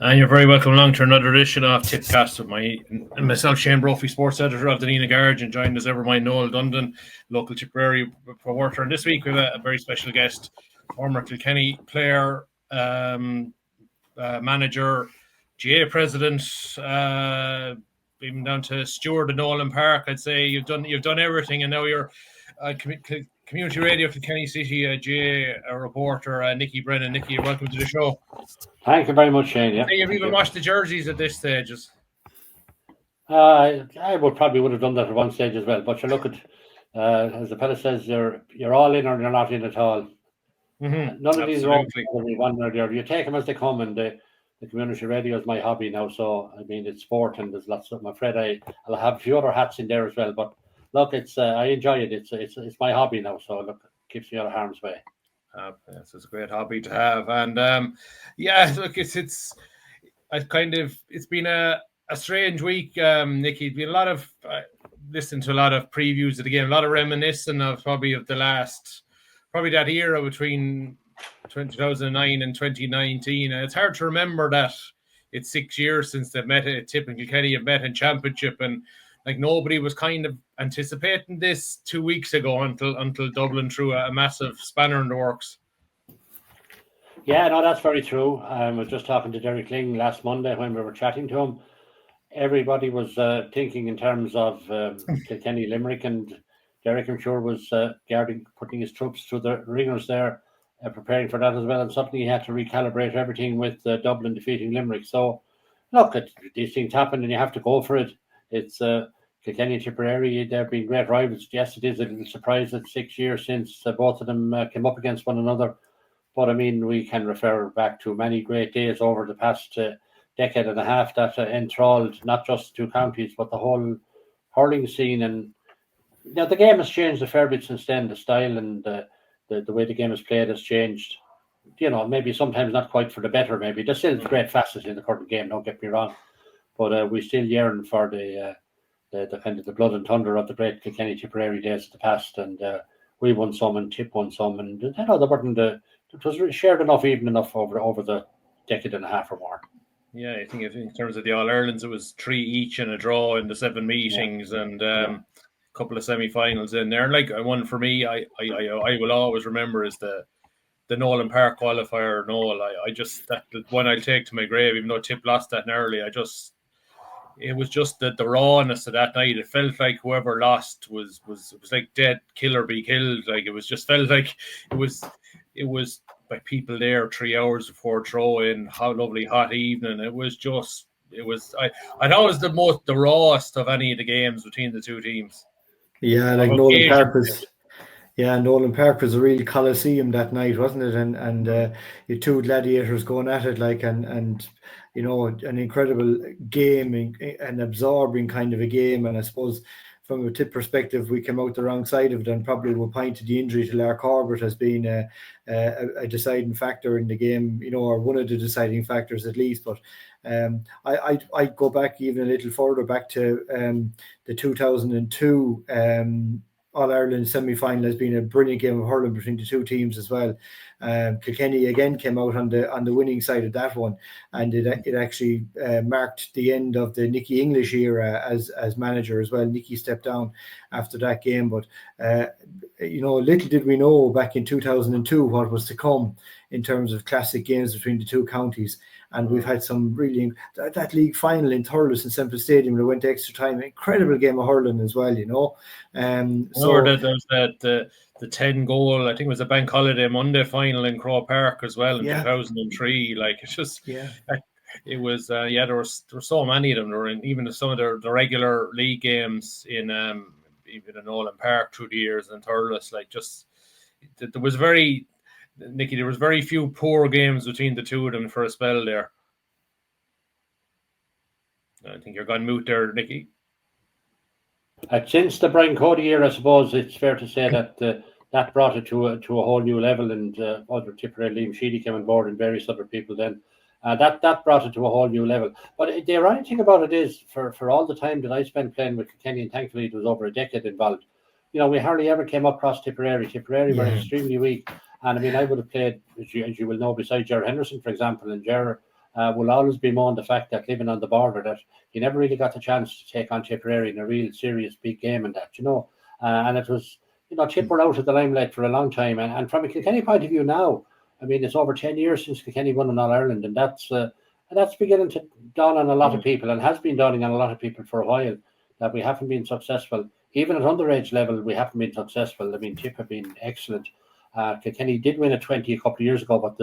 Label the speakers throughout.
Speaker 1: And you're very welcome along to another edition of Tipcast with myself, Shane Brophy, sports editor of the Nina Garage, and joined as ever by Noel Dundon, local Tipperary reporter. And this week we have a very special guest, former Kilkenny player, manager, GAA president, even down to steward in Nolan Park. I'd say you've done everything, and now you're community radio Kilkenny City GAA reporter, Nicky Brennan. Nicky, welcome to the show.
Speaker 2: Thank you very much, Shane. Yeah.
Speaker 1: You've even washed the jerseys at this stage.
Speaker 2: I would have done that at one stage as well. But you look at, as the fella says, you're all in or you're not in at all.
Speaker 1: Mm-hmm.
Speaker 2: None of these are all one or the other. You take them as they come, and the community radio is my hobby now. So I mean, it's sport, and there's lots of. I'm afraid I'll have a few other hats in there as well. But look, it's I enjoy it. It's my hobby now. So look, it keeps me out of harm's way.
Speaker 1: Yes, it's a great hobby to have, and look, it's been a strange week, Nicky. It's been a lot of listening to a lot of previews of the game, a lot of reminiscing of probably that era between 2009 and 2019, and it's hard to remember that it's 6 years since they've met at Tipp and Kilkenny have met in championship, and like nobody was kind of anticipating this 2 weeks ago until Dublin threw a massive spanner in the works.
Speaker 2: Yeah, no, that's very true. I was just talking to Derek Ling last Monday when we were chatting to him. Everybody was thinking in terms of Kilkenny Limerick, and Derek, I'm sure, was putting his troops through the ringers there, preparing for that as well. And suddenly he had to recalibrate everything with Dublin defeating Limerick. So, look, these things happen and you have to go for it. It's Kilkenny and Tipperary, they've been great rivals. Yes, it is a little surprise that 6 years since both of them came up against one another. But, I mean, we can refer back to many great days over the past decade and a half that enthralled not just two counties, but the whole hurling scene. And now the game has changed a fair bit since then. The style and the way the game is played has changed. You know, maybe sometimes not quite for the better, maybe. There's still great facets in the current game, don't get me wrong. But we still yearn for the kind of the blood and thunder of the great Kilkenny Tipperary days of the past. And we won some and Tipp won some. And there weren't it was shared even enough over the decade and a half or more.
Speaker 1: Yeah, I think in terms of the All-Irelands, it was 3 each and a draw in the 7 meetings, and a couple of semi-finals in there. Like one for me, I will always remember is the Nolan Park qualifier. Noel, I just that one I'll take to my grave, even though Tipp lost that early. It was just the rawness of that night. It felt like whoever lost was like dead, kill or be killed. Like it was just felt like it was by people there 3 hours before throw-in. How lovely hot evening. I thought it was the rawest of any of the games between the two teams.
Speaker 3: Yeah, like Nolan Park was a real coliseum that night, wasn't it? And you two gladiators going at it, like, and you know, an incredible game, an absorbing kind of a game. And I suppose from a Tipp perspective, we came out the wrong side of it, and probably will point to the injury to Larry Corbett as being a deciding factor in the game, you know, or one of the deciding factors at least. But I'd go back even a little further, back to the 2002 All-Ireland semi-final has been a brilliant game of hurling between the two teams as well. Kilkenny again came out on the winning side of that one, and it actually marked the end of the Nicky English era as manager as well. Nicky stepped down after that game, but you know, little did we know back in 2002 what was to come in terms of classic games between the two counties. And we've had some really that league final in Thurles in Semple Stadium that went to extra time. Incredible game of hurling as well, you know.
Speaker 1: So there was the 10 goal. I think it was a bank holiday Monday final in Crow Park as well in 2003. Like it's just it was there were so many of them. There were in even some of the regular league games in even in Nolan Park through the years and Thurles. Like just there was Nicky, there was very few poor games between the two of them for a spell there. I think you're gone mute there, Nicky.
Speaker 2: Since the Brian Cody era, I suppose it's fair to say that that brought it to a whole new level, and other Tipperary, Liam Sheedy came on board and various other people then. That brought it to a whole new level. But the ironic thing about it is, for all the time that I spent playing with Kilkenny, and thankfully it was over a decade involved, you know, we hardly ever came across Tipperary. Tipperary were extremely weak. And I mean, I would have played, as you will know, beside Ger Henderson, for example, and Ger will always bemoan the fact that living on the border, that he never really got the chance to take on Tipperary in a real serious big game and that, and it was, Tip were out of the limelight for a long time. And from a Kilkenny point of view now, I mean, it's over 10 years since Kilkenny won in All-Ireland, and that's beginning to dawn on a lot of people, and has been dawning on a lot of people for a while, that we haven't been successful. Even at underage level, we haven't been successful. I mean, Tip have been excellent. Kilkenny did win a 20 a couple of years ago, but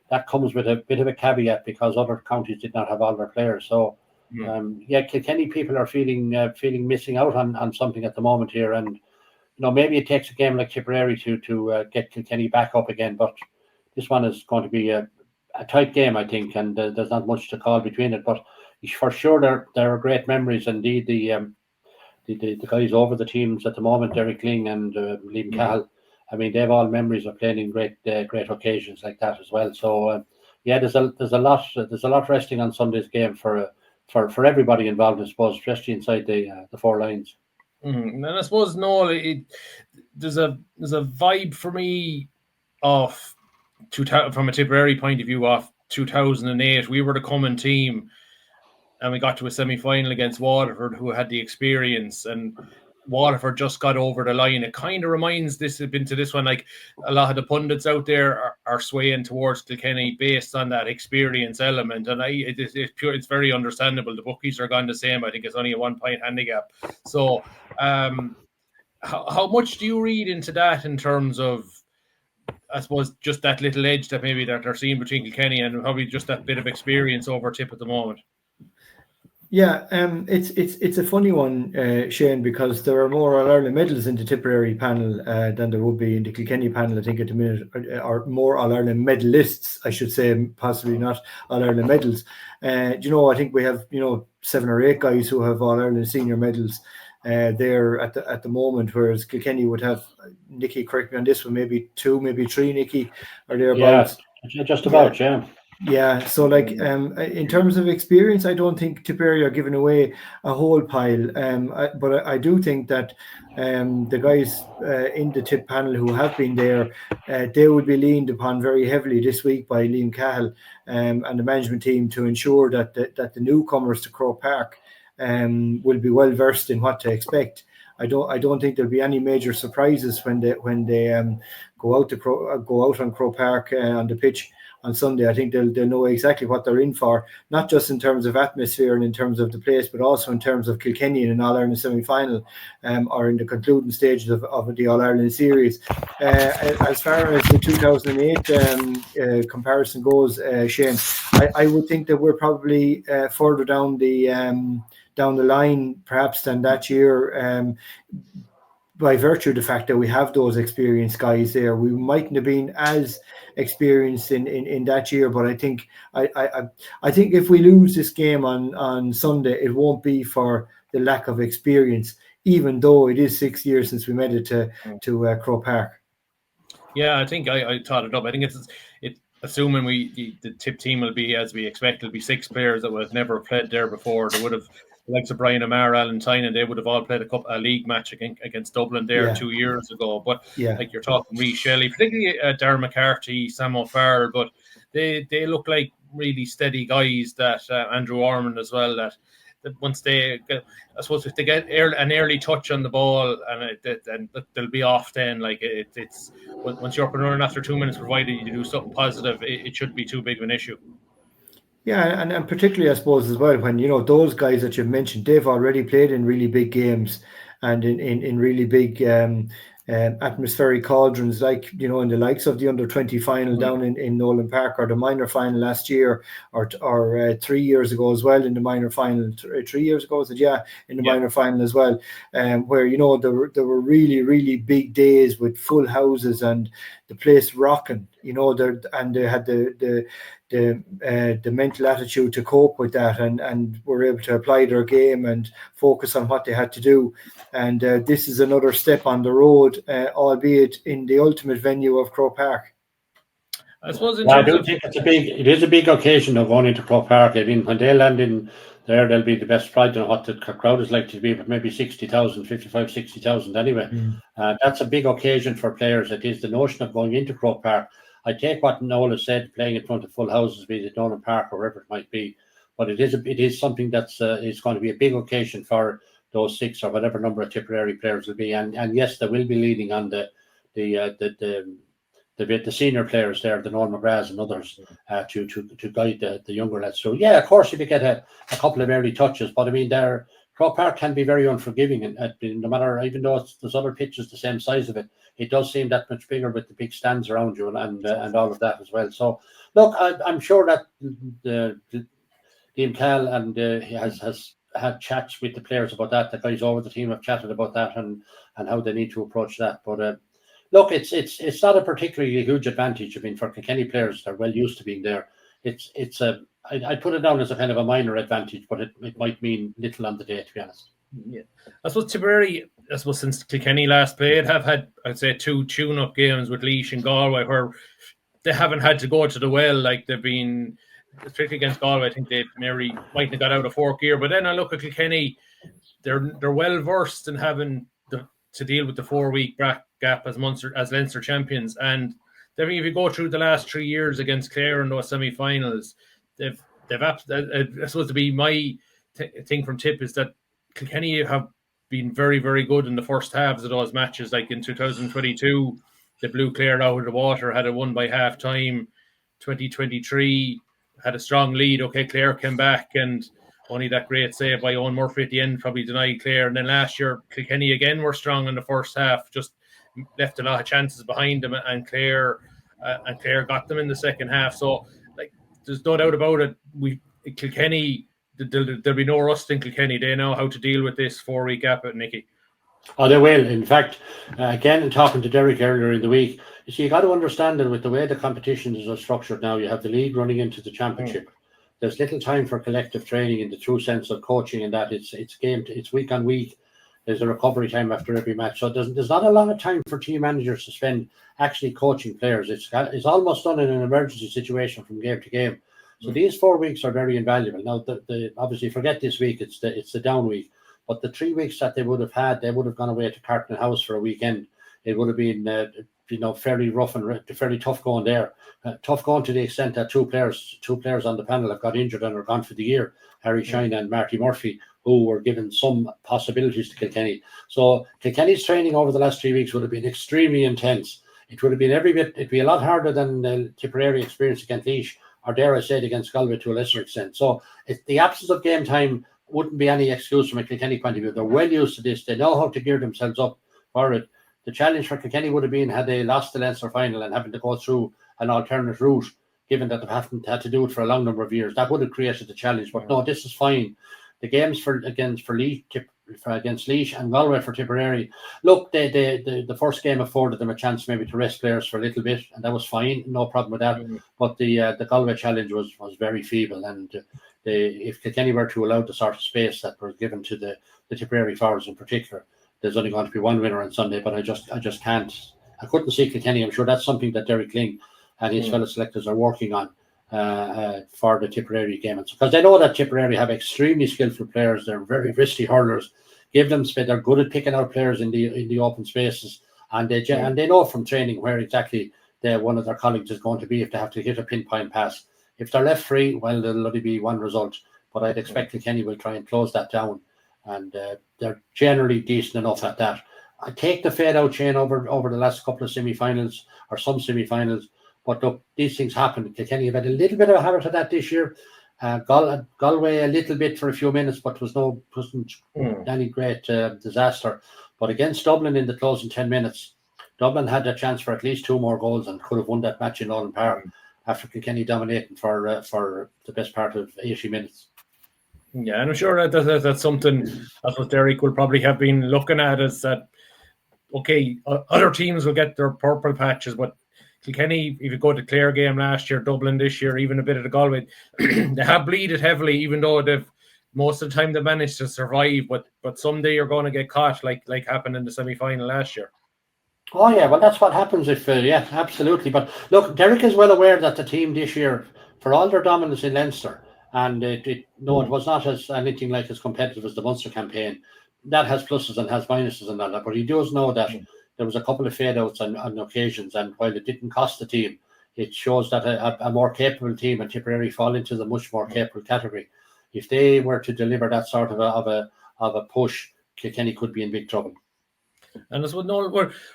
Speaker 2: that comes with a bit of a caveat because other counties did not have all their players. So, Kilkenny people are feeling missing out on something at the moment here, and maybe it takes a game like Tipperary to get Kilkenny back up again. But this one is going to be a tight game, I think, and there's not much to call between it. But for sure, there are great memories. Indeed, the guys over the teams at the moment, Derek Ling and Liam Cahill, I mean, they have all memories of playing in great occasions like that as well. So there's a lot resting on Sunday's game for everybody involved, I suppose, especially inside the four lines.
Speaker 1: And I suppose, Noel, there's a vibe for me of from a Tipperary point of view of 2008. We were the coming team, and we got to a semi-final against Waterford, who had the experience, and Waterford just got over the line. It kind of reminds this one, like a lot of the pundits out there are swaying towards Kilkenny based on that experience element, and it's very understandable. The bookies are gone the same. I think it's only a 1 point handicap. So how much do you read into that in terms of, I suppose, just that little edge that maybe that they're seeing between Kilkenny and probably just that bit of experience over Tip at the moment?
Speaker 3: Yeah, it's a funny one, Shane, because there are more All-Ireland medals in the Tipperary panel than there would be in the Kilkenny panel, I think, at the minute, or more All-Ireland medalists, I should say, possibly not All-Ireland medals. I think we have 7 or 8 guys who have All-Ireland senior medals there at the moment, whereas Kilkenny would have, Nicky, correct me on this one, maybe 2, maybe 3, Nicky, or thereabouts.
Speaker 2: Yeah, just about, yeah.
Speaker 3: Yeah, so in terms of experience, I don't think Tipperary are giving away a whole pile. But I do think that the guys in the Tip panel who have been there, they would be leaned upon very heavily this week by Liam Cahill and the management team to ensure that the newcomers to Croke Park will be well versed in what to expect. I don't think there'll be any major surprises when they go out on Croke Park on the pitch on Sunday. I think they'll know exactly what they're in for, not just in terms of atmosphere and in terms of the place, but also in terms of Kilkenny in an All-Ireland semi-final or in the concluding stages of the All-Ireland series. As far as the 2008 comparison goes, Shane, I would think that we're probably further down the line perhaps than that year, by virtue of the fact that we have those experienced guys there. We mightn't have been as experienced in that year, but I think if we lose this game on Sunday, it won't be for the lack of experience, even though it is 6 years since we made it to Croke Park.
Speaker 1: Yeah, I think I thought it up. I think it's assuming the Tip team will be as we expect. It'll be 6 players that would have never played there before. They would have, like Brian O'Mara, Alan Tynan, they would have all played a league match against Dublin there 2 years ago. But like you're talking, Ree Shelley, particularly Darren McCarthy, Sam O'Farrell, but they look like really steady guys. That Andrew Ormond as well. That once they get, I suppose, if they get an early touch on the ball and they'll be off. Then like it's once you're up and running after 2 minutes, provided you do something positive, it shouldn't be too big of an issue.
Speaker 3: Yeah, and particularly, I suppose, as well, when, those guys that you've mentioned, they've already played in really big games and in really big atmospheric cauldrons, like, in the likes of the under-20 final down in Nolan Park, or the minor final last year, or 3 years ago as well in the minor final. 3 years ago, was it? Yeah, in the minor final as well, where, there were really, really big days with full houses and the place rocking, and they had the mental attitude to cope with that, and were able to apply their game and focus on what they had to do. And this is another step on the road, albeit in the ultimate venue of Croke Park.
Speaker 2: I suppose I do think it is a big occasion of going into Croke Park. I mean, when they land in there, they'll be the best. I don't know what the crowd is likely to be, but maybe 60,000, 55, 60,000 anyway. That's a big occasion for players. It is the notion of going into Croke Park. I take what Noel has said, playing in front of full houses, be it Nolan Park or wherever it might be. But it is something that's is going to be a big occasion for those 6 or whatever number of Tipperary players will be. And yes, they will be leading on the senior players there, the Noel McGraths and others, to guide the younger lads. So yeah, of course, if you get a couple of early touches, but I mean, Croke Park can be very unforgiving, and no matter, even though there's other pitches the same size of it, it does seem that much bigger with the big stands around you and all of that as well. So look, I'm sure that Liam Cal and he has had chats with the players about that. The guys over the team have chatted about that and how they need to approach that. But look, it's not a particularly huge advantage. I mean, for Kilkenny players, they're well used to being there. I'd put it down as a kind of a minor advantage, but it might mean little on the day, to be honest.
Speaker 1: Yeah, I suppose Tipperary, since Kilkenny last played, have had, I'd say, 2 tune-up games with Laois and Galway where they haven't had to go to the well. Like, they've been, particularly against Galway, I think they might have got out of 4th gear. But then I look at Kilkenny, they're well versed in having to deal with the 4-week gap as Leinster champions. And if you go through the last 3 years against Clare in those semi-finals, they've I suppose to be my thing from Tipp is that Kilkenny have been very, very good in the first halves of those matches. Like in 2022, they blew Clare out of the water, had it won by half time. 2023 had a strong lead. Okay, Clare came back and only that great save by Owen Murphy at the end probably denied Clare. And then last year, Kilkenny again were strong in the first half, just left a lot of chances behind them, and Clare got them in the second half. So, like, there's no doubt about it. Kilkenny, there'll be no rust in Kilkenny. They know how to deal with this 4-week gap at Nicky.
Speaker 2: Oh, they will. In fact, again, in talking to Derek earlier in the week, you see, you got to understand that with the way the competitions are structured now, you have the league running into the championship. There's little time for collective training in the true sense of coaching, and that it's week on week. There's a recovery time after every match, so there's not a lot of time for team managers to spend actually coaching players. It's almost done in an emergency situation from game to game. So these 4 weeks are very invaluable. Now, obviously, forget this week; it's the down week. But the 3 weeks that they would have had, they would have gone away to Carton House for a weekend. It would have been, fairly rough and fairly tough going there. Tough going to the extent that two players on the panel have got injured and are gone for the year. Harry Shine and Marty Murphy, who were given some possibilities to Kilkenny. So Kilkenny's training over the last 3 weeks would have been extremely intense. It would have been it'd be a lot harder than the Tipperary experience against Laois, or dare I say it, against Galway to a lesser extent. So the absence of game time wouldn't be any excuse from a Kilkenny point of view. They're well used to this. They know how to gear themselves up for it. The challenge for Kilkenny would have been had they lost the Leinster final and having to go through an alternate route, given that they haven't had to do it for a long number of years. That would have created the challenge. But no, this is fine. The games against Laois and Galway for Tipperary. Look, the first game afforded them a chance maybe to rest players for a little bit, and that was fine. No problem with that. But the Galway challenge was very feeble, and if Kilkenny were to allow the sort of space that was given to the Tipperary forwards in particular, there's only going to be one winner on Sunday. But I just can't. I couldn't see Kilkenny. I'm sure that's something that Derek Ling and his fellow selectors are working on for the Tipperary game, because they know that Tipperary have extremely skillful players. They're very risky hurlers. Give them space. They're good at picking out players in the open spaces, and they know from training where exactly one of their colleagues is going to be if they have to hit a pinpoint pass. If they're left free, well, there'll only be one result. But I'd expect Kilkenny will try and close that down, and they're generally decent enough at that. I take the fade-out chain over the last couple of semi-finals, or some semi-finals, but look, these things happen. Kilkenny have had a little bit of a habit of that this year. Galway a little bit for a few minutes, but wasn't any great disaster. But against Dublin in the closing 10 minutes, Dublin had a chance for at least 2 more goals and could have won that match in Nolan Park after Kilkenny dominating for the best part of 80 minutes.
Speaker 1: Yeah, and I'm sure that's something that's what Derek will probably have been looking at, is that, okay, other teams will get their purple patches, but Kilkenny, if you go to Clare game last year, Dublin this year, even a bit of the Galway, they have bleeded heavily, even though they've most of the time they managed to survive, but someday you're going to get caught like happened in the semi-final last year.
Speaker 2: Oh yeah, well that's what happens if absolutely. But look, Derek is well aware that the team this year, for all their dominance in Leinster, and it was not anything like as competitive as the Munster campaign. That has pluses and has minuses and all that, but he does know that there was a couple of fade outs on occasions, and while it didn't cost the team, it shows that a more capable team and Tipperary fall into the much more capable category. If they were to deliver that sort of a push, Kilkenny could be in big trouble.
Speaker 1: And as well, no,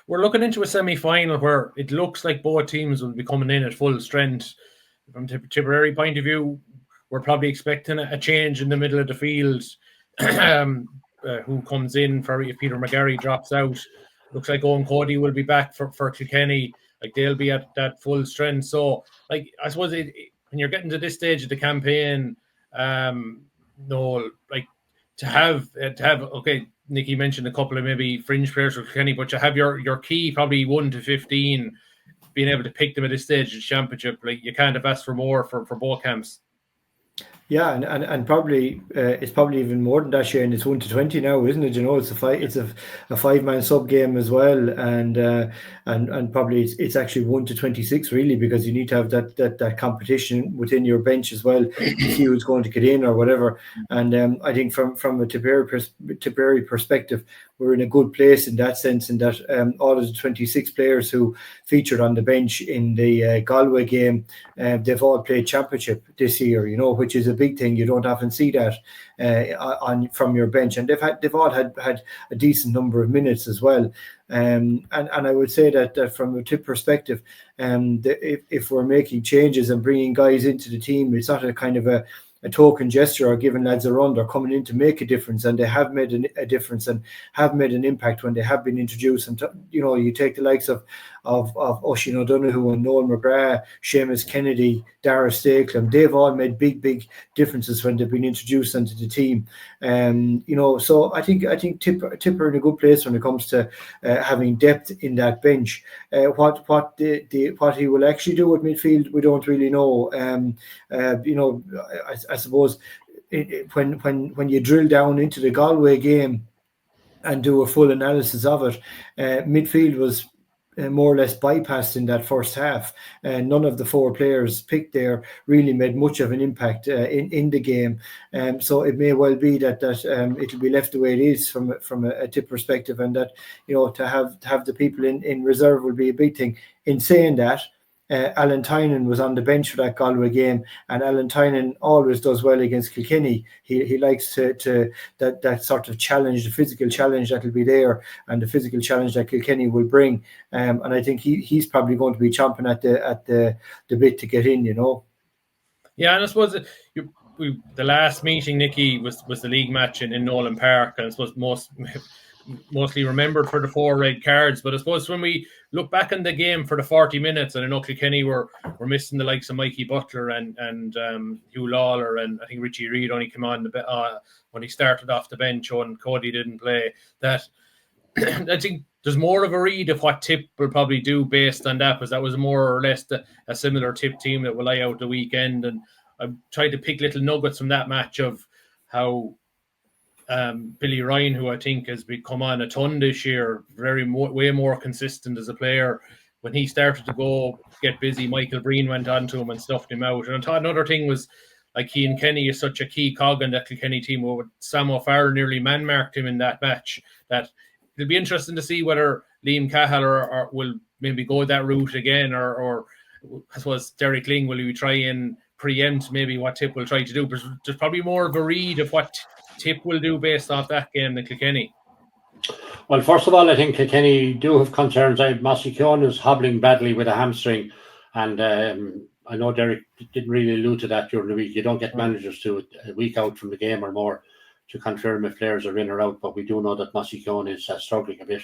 Speaker 1: we're looking into a semi-final where it looks like both teams will be coming in at full strength. From Tipperary point of view, we're probably expecting a change in the middle of the field. Who comes in for if Peter McGarry drops out? Looks like Owen Cody will be back for Kilkenny. Like they'll be at that full strength. So, like I suppose when you're getting to this stage of the campaign, no, like to have okay. Nicky mentioned a couple of maybe fringe players for Kilkenny, but to have your key probably 1 to 15, being able to pick them at this stage of the championship, like you can't have asked for more for both camps.
Speaker 3: Yeah, and probably it's probably even more than that, Shane. It's 1 to 20 now, isn't it? You know, it's a 5-man sub game as well, and probably it's actually 1 to 26 really, because you need to have that competition within your bench as well to see who's going to get in or whatever. And I think from a Tipperary perspective, we're in a good place in that sense, in that all of the 26 players who featured on the bench in the Galway game, they've all played championship this year, you know, which is a big thing. You don't often see that from your bench, and they've all had a decent number of minutes as well. And I would say that from a Tip perspective, if we're making changes and bringing guys into the team, it's not a kind of a token gesture or giving lads a run. They're coming in to make a difference, and they have made a difference and have made an impact when they have been introduced. And you know, you take the likes of Oisin O'Donoghue and Noel McGrath, Seamus Kennedy, Dara Stakelum. They've all made big differences when they've been introduced into the team. You know, so I think Tip are in a good place when it comes to having depth in that bench. What he will actually do with midfield, we don't really know. You know, I suppose when you drill down into the Galway game and do a full analysis of it, midfield was more or less bypassed in that first half. None of the 4 players picked there really made much of an impact in the game. So it may well be that it'll be left the way it is from a Tip perspective, and that, you know, to have the people in reserve will be a big thing. In saying that, Alan Tynan was on the bench for that Galway game, and Alan Tynan always does well against Kilkenny. He likes to that sort of challenge, the physical challenge that will be there, and the physical challenge that Kilkenny will bring. And I think he's probably going to be chomping at the bit to get in, you know.
Speaker 1: Yeah, and I suppose the last meeting, Nicky, was the league match in Nolan Park, and I suppose mostly remembered for the 4 red cards. But I suppose when we look back on the game for the 40 minutes, and I know Kilkenny were missing the likes of Mikey Butler and Hugh Lawler, and I think Richie Reid only came on when he started off the bench, and Cody didn't play. That I think there's more of a read of what Tip will probably do based on that, because that was more or less a similar Tip team that will lie out the weekend. And I've tried to pick little nuggets from that match of how Billy Ryan, who I think has become on a ton this year, way more consistent as a player. When he started to get busy, Michael Breen went on to him and stuffed him out. And I thought another thing was, like, Cian Kenny is such a key cog in that Kilkenny team. With Sam O'Farrell nearly man-marked him in that match. That it'll be interesting to see whether Liam Cahill or will maybe go that route again, or I suppose Derek Ling, will he try and preempt maybe what Tip will try to do? But there's probably more of a read of what Tip will do based off that game than Kilkenny.
Speaker 2: Well, first of all, I think Kilkenny do have concerns. Mossy Keown is hobbling badly with a hamstring, and I know Derek didn't really allude to that during the week. You don't get managers to a week out from the game or more to confirm if players are in or out, but we do know that Mossy Keown is struggling a bit.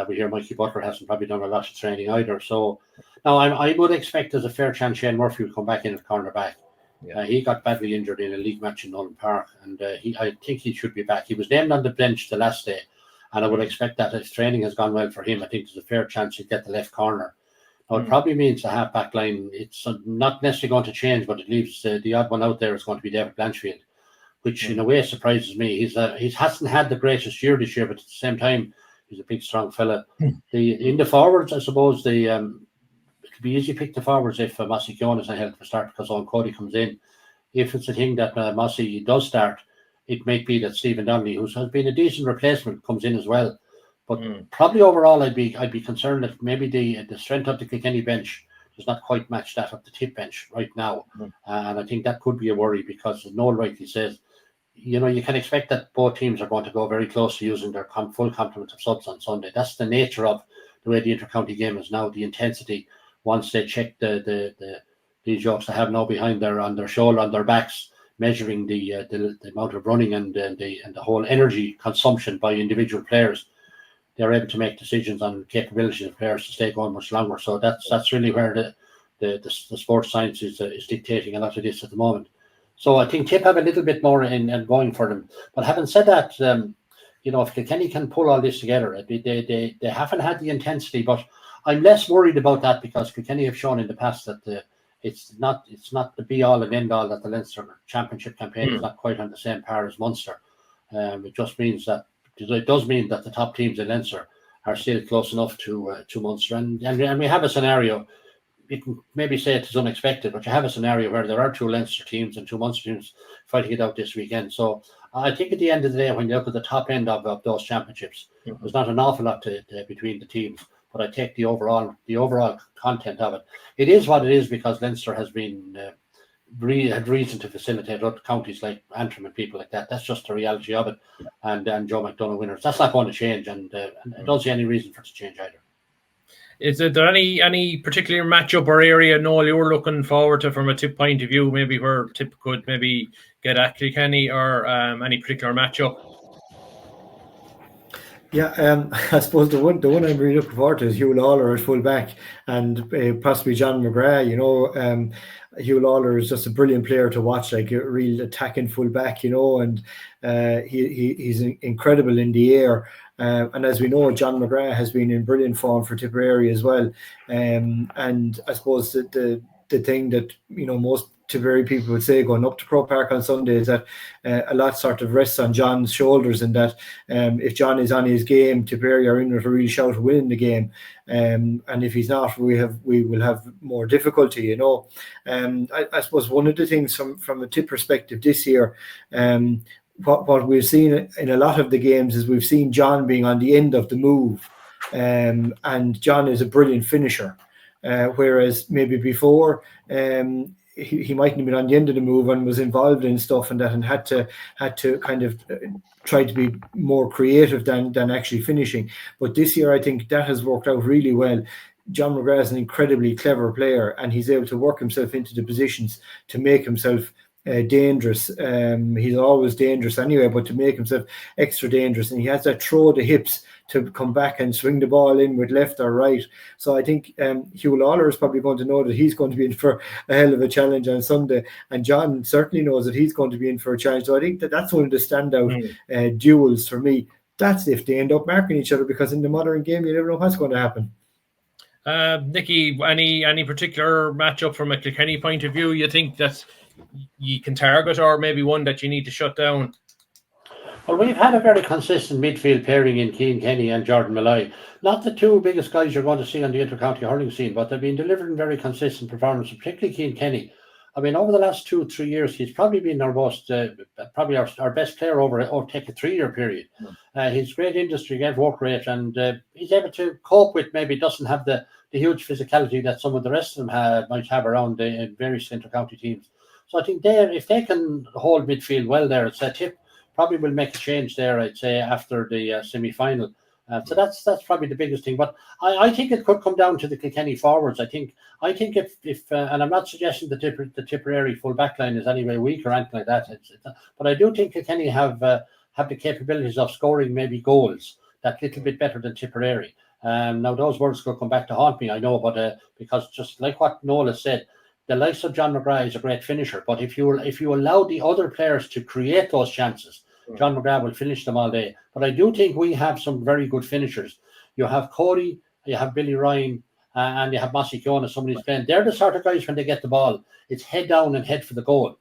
Speaker 2: We hear Mikey Butler hasn't probably done a lot of training either. So now I would expect there's a fair chance Shane Murphy will come back in at cornerback. Yeah. He got badly injured in a league match in Nolan Park, and I think he should be back. He was named on the bench the last day, and I would expect that if training has gone well for him, I think there's a fair chance he'll get the left corner. Now, it probably means the half-back line, it's not necessarily going to change, but it leaves the odd one out there is going to be David Blanchfield, which in a way surprises me. He hasn't had the greatest year this year, but at the same time, he's a big, strong fella. In the forwards, I suppose, it'll be easy to pick the forwards if Mossy Keown is not held for start, because Owen Cody comes in. If it's a thing that Mossy does start, it might be that Stephen Donnelly, who has been a decent replacement, comes in as well. But probably overall, I'd be concerned that maybe the strength of the Kilkenny bench, does not quite match that of the Tipp bench right now. And I think that could be a worry because, as Noel rightly says, you can expect that both teams are going to go very close to using their full complement of subs on Sunday. That's the nature of the way the inter-county game is now. The intensity, once they check these yokes they have now behind on their shoulder, on their backs, measuring the amount of running and the whole energy consumption by individual players, they're able to make decisions on capabilities of players to stay going much longer. So that's really where the sports science is dictating a lot of this at the moment. So I think Tipp have a little bit more in going for them. But having said that, if Kilkenny can pull all this together, they haven't had the intensity, but I'm less worried about that because Kilkenny have shown in the past that it's not the be all and end all, that the Leinster Championship campaign is not quite on the same par as Munster. It just means that it does mean that the top teams in Leinster are still close enough to Munster, and we have a scenario. You can maybe say it is unexpected, but you have a scenario where there are 2 Leinster teams and 2 Munster teams fighting it out this weekend. So I think at the end of the day, when you look at the top end of those championships, there's not an awful lot between the teams. But I take the overall content of it. It is what it is because Leinster has been had reason to facilitate other counties like Antrim and people like that. That's just the reality of it. And Joe McDonagh winners. That's not going to change, and I don't see any reason for it to change either.
Speaker 1: Is there any particular matchup or area, Noel, you're looking forward to from a Tipp point of view, maybe where Tipp could maybe get at Kilkenny, or any particular matchup?
Speaker 3: Yeah, I suppose the one I'm really looking forward to is Hugh Lawler at full back, and possibly John McGrath. Hugh Lawler is just a brilliant player to watch, like a real attacking full back, and he's incredible in the air. And as we know, John McGrath has been in brilliant form for Tipperary as well. And I suppose that the thing that most Tipperary people would say going up to Croke Park on Sunday is that a lot sort of rests on John's shoulders, and that if John is on his game, Tipperary are in with a real shout of winning the game. And if he's not, we will have more difficulty. I suppose one of the things from a Tipp perspective this year, what we've seen in a lot of the games is we've seen John being on the end of the move, and John is a brilliant finisher, whereas maybe before he mightn't have been on the end of the move and was involved in stuff and that, and had to kind of try to be more creative than actually finishing. But this year I think that has worked out really well. John McGrath is an incredibly clever player, and he's able to work himself into the positions to make himself dangerous. He's always dangerous anyway, but to make himself extra dangerous, and he has that throw the hips to come back and swing the ball in with left or right. So I think Hugh Lawler is probably going to know that he's going to be in for a hell of a challenge on Sunday, and John certainly knows that he's going to be in for a challenge. So I think that's one of the standout duels for me. That's if they end up marking each other, because in the modern game you never know what's going to happen.
Speaker 1: Nicky, any particular matchup from a Kilkenny point of view you think that you can target, or maybe one that you need to shut down?
Speaker 2: Well, we've had a very consistent midfield pairing in Cian Kenny and Jordan Malloy. Not the 2 biggest guys you're going to see on the inter-county hurling scene, but they've been delivering very consistent performances, particularly Cian Kenny. I mean, over the last 2-3 years, he's probably been our most, probably our best player over take a 3-year period. He's great industry, great work rate, and he's able to cope with, maybe doesn't have the huge physicality that some of the rest of them might have around the various inter-county teams. So I think if they can hold midfield well there, it's a Tipp probably will make a change there, I'd say, after the semi-final. So that's probably the biggest thing. But I think it could come down to the Kilkenny forwards. I think if and I'm not suggesting the Tipperary full back line is anyway weak or anything like that. But I do think Kilkenny have the capabilities of scoring maybe goals that little bit better than Tipperary. Now those words could come back to haunt me, I know, but because just like what Noel has said, the likes of John McGrath is a great finisher. But if you allow the other players to create those chances, John McGrath will finish them all day. But I do think we have some very good finishers. You have Cody, you have Billy Ryan, and you have Mossy Keown, somebody's playing. They're the sort of guys, when they get the ball, it's head down and head for the goal.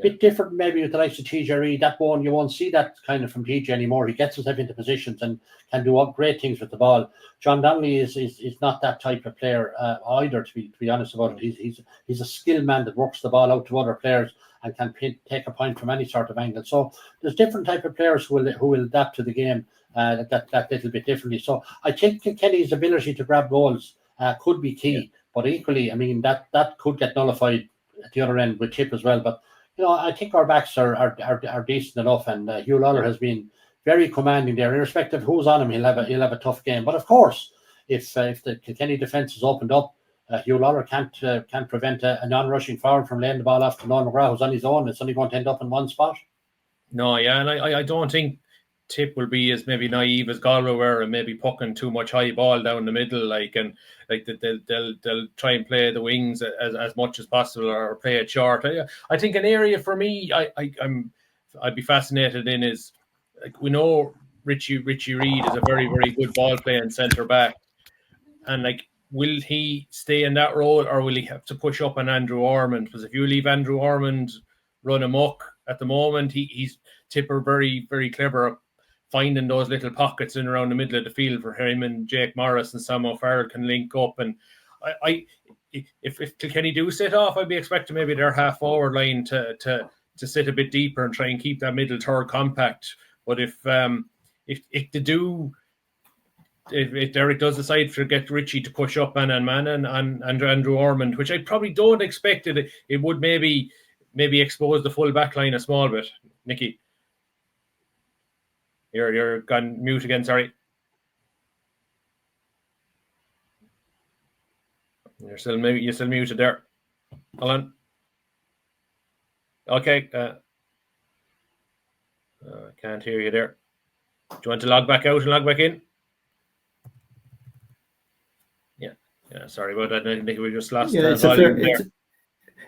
Speaker 2: Bit different maybe with the likes of TJ Reid. That one, you won't see that kind of from TJ anymore. He gets himself into positions and can do great things with the ball. John Donnelly is not that type of player either, to be honest about it. He's a skilled man that works the ball out to other players and can take a point from any sort of angle. So there's different type of players who will adapt to the game that little bit differently. So I think Kenny's ability to grab goals could be key. But equally, I mean, that could get nullified at the other end with Tipp as well. But I think our backs are decent enough, and Hugh Lawler has been very commanding there. Irrespective of who's on him, he'll have a tough game. But of course, if the Kilkenny defence is opened up, Hugh Lawler can't prevent a non-rushing forward from laying the ball off to Nolan McGrath, who's on his own. It's only going to end up in one spot.
Speaker 1: No, yeah, and I don't think Tipp will be as maybe naive as Galway were and maybe pucking too much high ball down the middle, they'll try and play the wings as much as possible or play it short. I think an area for me I'd be fascinated in is, like, we know Richie Reid is a very, very good ball playing centre back, and like, will he stay in that role or will he have to push up on Andrew Ormond? Because if you leave Andrew Ormond run amok at the moment, he's Tipper very, very clever at finding those little pockets in around the middle of the field for him, and Jake Morris and Sam O'Farrell can link up. And if Kilkenny do sit off, I'd be expecting maybe their half forward line to sit a bit deeper and try and keep that middle third compact. But if they do, if Derek does decide to get Richie to push up man and Andrew Ormond, which I probably don't expect it would maybe expose the full back line a small bit. Nicky, you're gone mute again, sorry. You're still muted there. Hold on. Okay. I can't hear you there. Do you want to log back out and log back in? Yeah, sorry about that. I think we just lost volume there.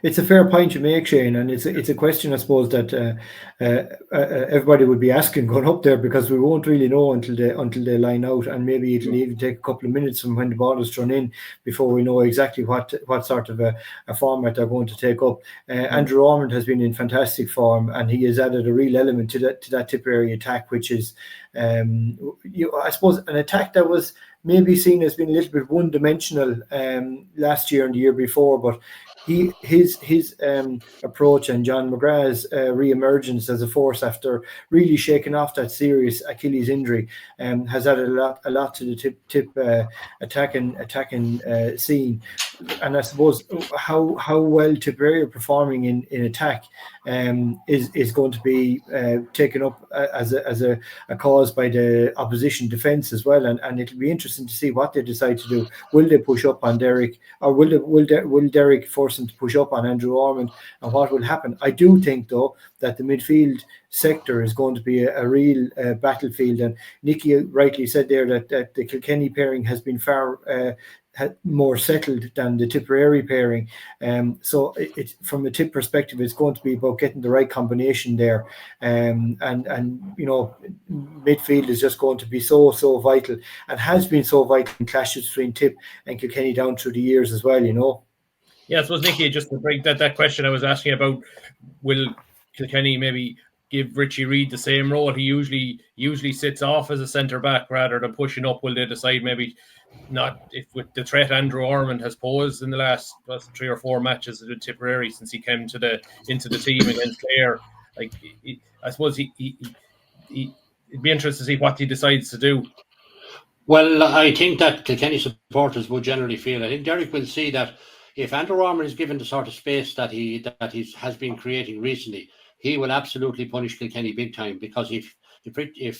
Speaker 3: It's a fair point you make, Shane, and it's a question, I suppose, that everybody would be asking going up there, because we won't really know until they line out, and maybe it'll even take a couple of minutes from when the ball is thrown in before we know exactly what sort of a format they're going to take up. Andrew Ormond has been in fantastic form, and he has added a real element to that Tipperary attack, which is, I suppose, an attack that was maybe seen as being a little bit one-dimensional last year and the year before, but his approach and John McGrath's re-emergence as a force after really shaking off that serious Achilles injury has added a lot to the Tipp attacking scene. And I suppose how well Tipperary are performing in attack is going to be taken up as a cause by the opposition defence as well, and it'll be interesting to see what they decide to do. Will they push up on Derek, or will Derek force him to push up on Andrew Ormond, and what will happen? I do think, though, that the midfield sector is going to be a real battlefield, and Nicky rightly said there that the Kilkenny pairing has been far more settled than the Tipperary pairing. So it from a Tipp perspective, it's going to be about getting the right combination there. And midfield is just going to be so vital, and has been so vital in clashes between Tipp and Kilkenny down through the years as well,
Speaker 1: Yeah, I suppose, Nicky, just to bring that question I was asking about, will Kilkenny maybe give Richie Reid the same role he usually sits off as a centre back rather than pushing up? Will they decide maybe not, if with the threat Andrew Ormond has posed in the last 3 or 4 matches with Tipperary since he came into the team against Clare? Like, I suppose it'd be interesting to see what he decides to do.
Speaker 2: Well, I think that Kilkenny supporters would generally feel, I think Derek will see that if Andrew Ormond is given the sort of space that he has been creating recently, he will absolutely punish Kilkenny big time, because if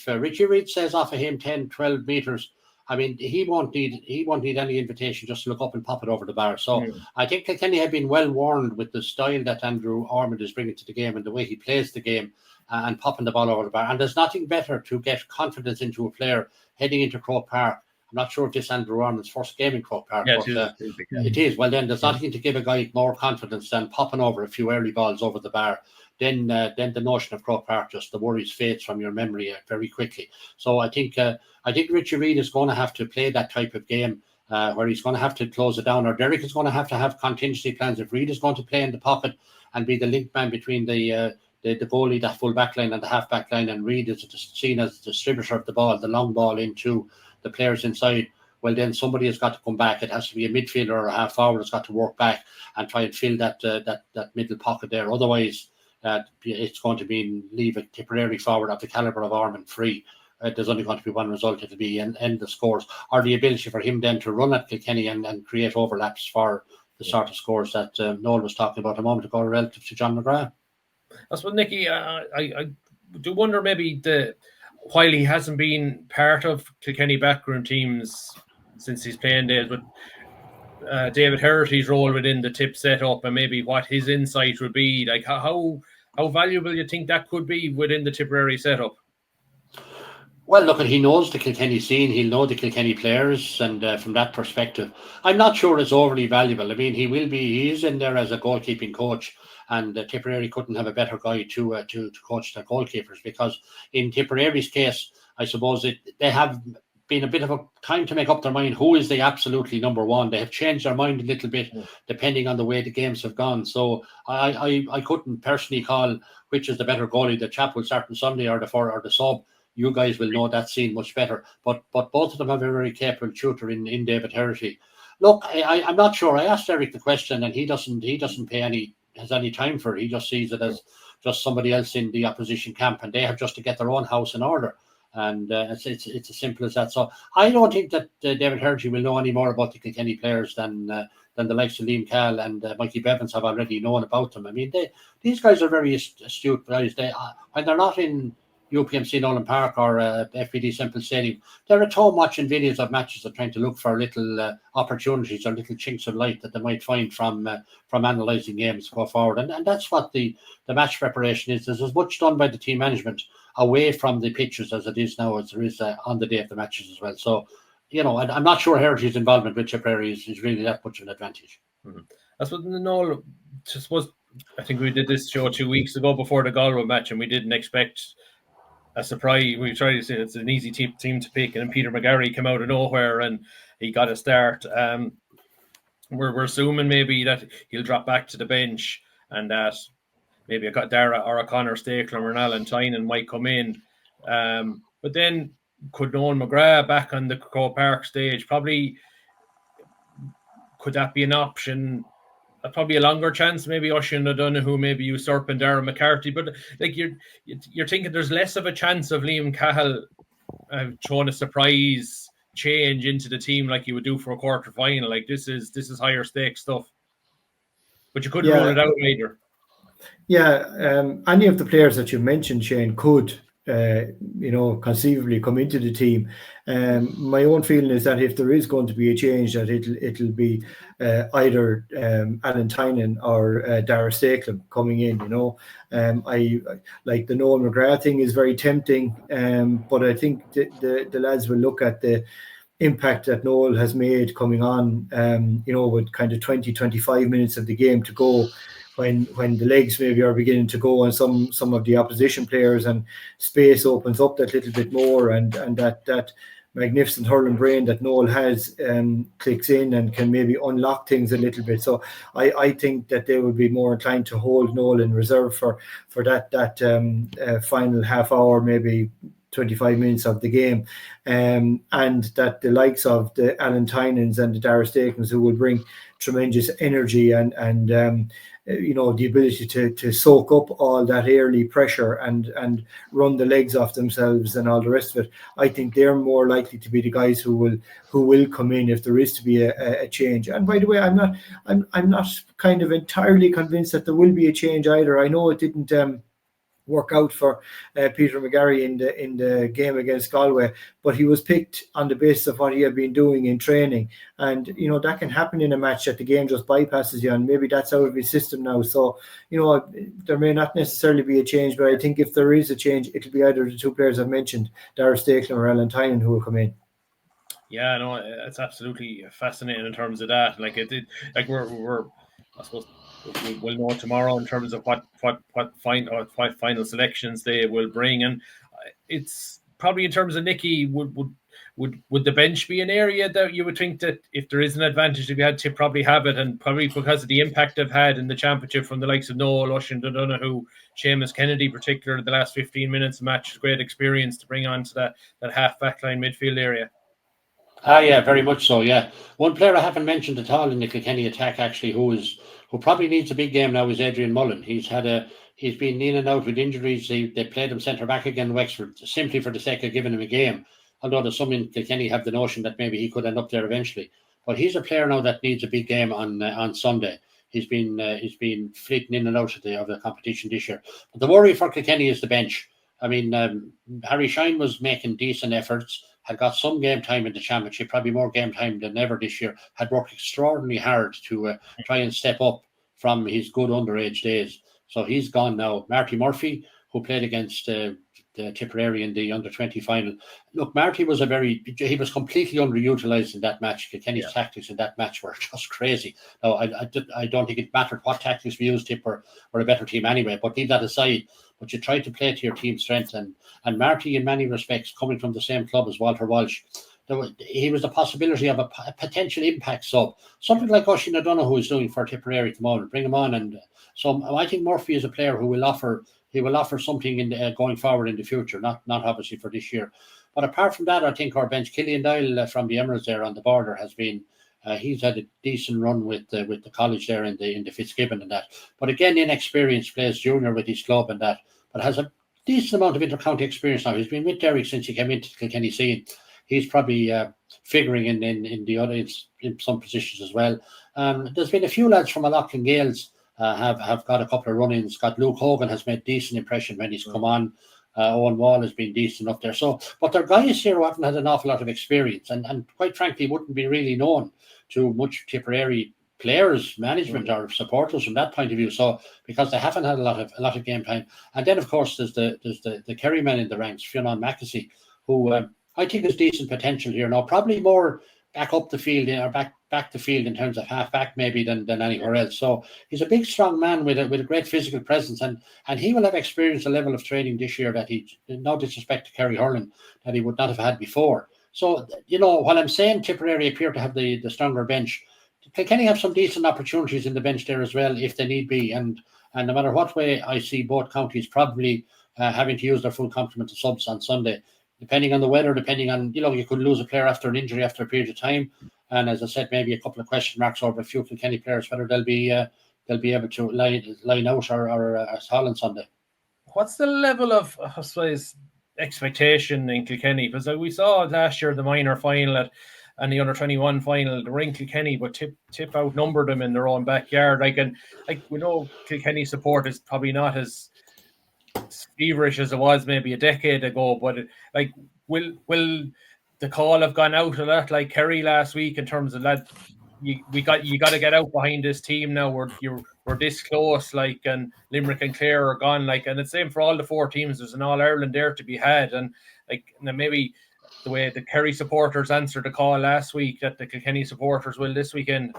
Speaker 2: Richie Reid says off of him 10, 12 metres, I mean, he won't need any invitation just to look up and pop it over the bar. So I think Kilkenny have been well warned with the style that Andrew Ormond is bringing to the game and the way he plays the game and popping the ball over the bar. And there's nothing better to get confidence into a player heading into Croke Park. I'm not sure if this is Andrew Ormond's first game in Croke Park, but it is. Well, then there's nothing to give a guy more confidence than popping over a few early balls over the bar. Then the notion of Croke Park, just the worries fades from your memory very quickly. So I think Richie Reid is going to have to play that type of game where he's going to have to close it down, or Derek is going to have contingency plans. If Reid is going to play in the pocket and be the link man between the goalie, that full back line, and the half back line, and Reid is seen as the distributor of the ball, the long ball into the players inside, well, then somebody has got to come back. It has to be a midfielder or a half forward that's got to work back and try and fill that middle pocket there. Otherwise, it's going to be leave a Tipperary forward of the calibre of Ormond free. there's only going to be one result. It'll be end the scores, or the ability for him then to run at Kilkenny and create overlaps for the sort of scores that Noel was talking about a moment ago relative to John McGrath.
Speaker 1: That's what, Nicky, I do wonder maybe while he hasn't been part of Kilkenny background teams since he's playing days, but David Herrity's role within the Tipp setup and maybe what his insight would be, like how valuable you think that could be within the Tipperary setup?
Speaker 2: Well, look, he knows the Kilkenny scene. He'll know the Kilkenny players, and from that perspective, I'm not sure it's overly valuable. I mean, he's in there as a goalkeeping coach, and Tipperary couldn't have a better guy to coach their goalkeepers, because in Tipperary's case, I suppose they have been a bit of a time to make up their mind who is the absolutely number one. They have changed their mind a little bit depending on the way the games have gone. So I couldn't personally call which is the better goalie, the chap will start on Sunday or the sub. You guys will know that scene much better. But both of them have a very capable tutor in David Herity. Look, I'm not sure. I asked Eric the question, and he doesn't has any time for it. He just sees it as just somebody else in the opposition camp, and they have just to get their own house in order. And it's as simple as that. So I don't think that David Herity will know any more about the Kilkenny players than the likes of Liam Cahill and Mikey Bevins have already known about them. I mean, these guys are very astute guys. When they're not in UPMC Nolan Park or FPD Semple Stadium, they're at home watching videos of matches and trying to look for little opportunities or little chinks of light that they might find from analysing games go forward. And that's what the match preparation is. There's as much done by the team management away from the pitches as it is now, as there is on the day of the matches as well. So, I'm not sure Herity's involvement with Tipperary is really that much of an advantage.
Speaker 1: Mm-hmm. That's what Noel just was. I think we did this show 2 weeks ago before the Galway match, and we didn't expect a surprise. We tried to say it's an easy team to pick, and Peter McGarry came out of nowhere and he got a start. We're assuming maybe that he'll drop back to the bench and that maybe a Dara or a Connor Stakeland or an Alan Tynan might come in. But then could Noel McGrath back on the Crow Park stage? Probably could that be an option? Probably a longer chance, maybe Oisín O'Donoghue, maybe usurping Darren McCarthy. But like you're thinking there's less of a chance of Liam Cahill throwing a surprise change into the team like you would do for a quarter final. Like this is higher stakes stuff. But you couldn't rule it out either.
Speaker 3: Yeah, any of the players that you mentioned, Shane, could conceivably come into the team. My own feeling is that if there is going to be a change, that it'll be either Alan Tynan or Dara Stakeland coming in. I like the Noel McGrath thing is very tempting, but I think the lads will look at the impact that Noel has made coming on, with kind of 20-25 minutes of the game to go. When the legs maybe are beginning to go on some of the opposition players and space opens up that little bit more, and that magnificent hurling brain that Noel has clicks in and can maybe unlock things a little bit. So I think that they will be more inclined to hold Noel in reserve for that final half hour, maybe 25 minutes of the game, and that the likes of the Alan Tynans and the Dara Stakens, who will bring tremendous energy and the ability to soak up all that early pressure and run the legs off themselves and all the rest of it. I think they're more likely to be the guys who will come in if there is to be a change. And by the way, I'm not kind of entirely convinced that there will be a change either. I know it didn't work out for Peter McGarry in the game against Galway, but he was picked on the basis of what he had been doing in training, and that can happen in a match that the game just bypasses you, and maybe that's out of his system now. So there may not necessarily be a change, but I think if there is a change, it'll be either the two players I've mentioned, Dara Stakeland or Alan Tynan, who will come in.
Speaker 1: Yeah, no, it's absolutely fascinating in terms of that. Like we're I suppose we'll know tomorrow in terms of what final selections they will bring, and it's probably in terms of Nicky, would the bench be an area that you would think that if there is an advantage to be had to probably have it, and probably because of the impact they've had in the championship from the likes of Noel, Oisín O'Donoghue, Seamus Kennedy, particularly the last 15 minutes of match, great experience to bring on to that half backline midfield area.
Speaker 2: Yeah, very much so. Yeah, one player I haven't mentioned at all in the Kilkenny attack, actually, who probably needs a big game now, is Adrian Mullen. He's had a he's been in and out with injuries. They played him centre back again, Wexford, simply for the sake of giving him a game. Although there's some in Kilkenny have the notion that maybe he could end up there eventually. But he's a player now that needs a big game on Sunday. He's been fleeting in and out of the competition this year. But the worry for Kilkenny is the bench. I mean, Harry Shine was making decent efforts, had got some game time in the championship, probably more game time than ever this year, had worked extraordinarily hard to try and step up from his good underage days. So he's gone now. Marty Murphy, who played against the Tipperary in the under-20 final. Look, Marty was he was completely underutilised in that match. Kilkenny's tactics in that match were just crazy. Now, I don't think it mattered what tactics we used. Tipper were a better team anyway, but leave that aside. But you try to play to your team's strength. And Marty, in many respects, coming from the same club as Walter Walsh, he was the possibility of a potential impact sub. Something like Oisin O'Donoghue is doing for Tipperary at the moment. Bring him on. And so I think Murphy is a player who will offer something in going forward in the future, not obviously for this year. But apart from that, I think our bench, Killian Doyle from the Emirates there on the border, has been he's had a decent run with the college there in the Fitzgibbon and that. But again, inexperienced, plays junior with his club and that, but has a decent amount of inter-county experience now. He's been with Derek since he came into the Kilkenny scene. He's probably figuring in the other in some positions as well. There's been a few lads from Loughlin Gales have got a couple of run-ins. Luke Hogan has made decent impression when he's come on. Owen Wall has been decent up there. So, but there are guys here who haven't had an awful lot of experience, and quite frankly wouldn't be really known to much Tipperary players, management, or supporters from that point of view. So, because they haven't had a lot of game time, and then of course there's the Kerry men in the ranks, Fionn Mackesy, who I think has decent potential here now. Probably more back up the field or back the field in terms of half back maybe than anywhere else. So he's a big, strong man with a great physical presence, and he will have experienced a level of training this year that he, no disrespect to Kerry Hurling, that he would not have had before. So, while I'm saying Tipperary appear to have the stronger bench, Kilkenny have some decent opportunities in the bench there as well if they need be, and no matter what way, I see both counties probably having to use their full complement of subs on Sunday. Depending on the weather, depending on, you could lose a player after an injury after a period of time. And as I said, maybe a couple of question marks over a few Kilkenny players, whether they'll be able to line out or Hall on Sunday.
Speaker 1: What's the level of, I suppose, expectation in Kilkenny? Because we saw last year the minor final and the under-21 final, they were in Kilkenny, but Tipp outnumbered them in their own backyard. We know Kilkenny support is probably not as feverish as it was maybe a decade ago, but will the call have gone out a lot like Kerry last week in terms of that you got to get out behind this team now, we're this close, and Limerick and Clare are gone, and it's the same for all the four teams. There's an All-Ireland there to be had, and maybe the way the Kerry supporters answered the call last week that the Kilkenny supporters will this weekend.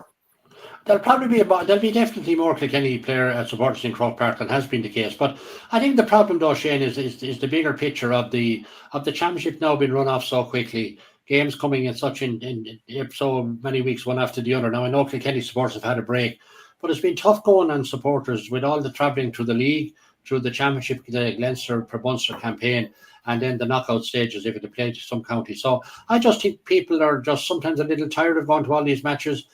Speaker 2: There'll be definitely more Kilkenny player supporters in Croke Park than has been the case. But I think the problem, though, Shane, is the bigger picture of the championship now being run off so quickly. Games coming in so many weeks, one after the other. Now I know Kilkenny supporters have had a break, but it's been tough going on supporters with all the travelling through the league, through the championship, the Leinster per Munster campaign, and then the knockout stages if it played to some counties. So I just think people are just sometimes a little tired of going to all these matches.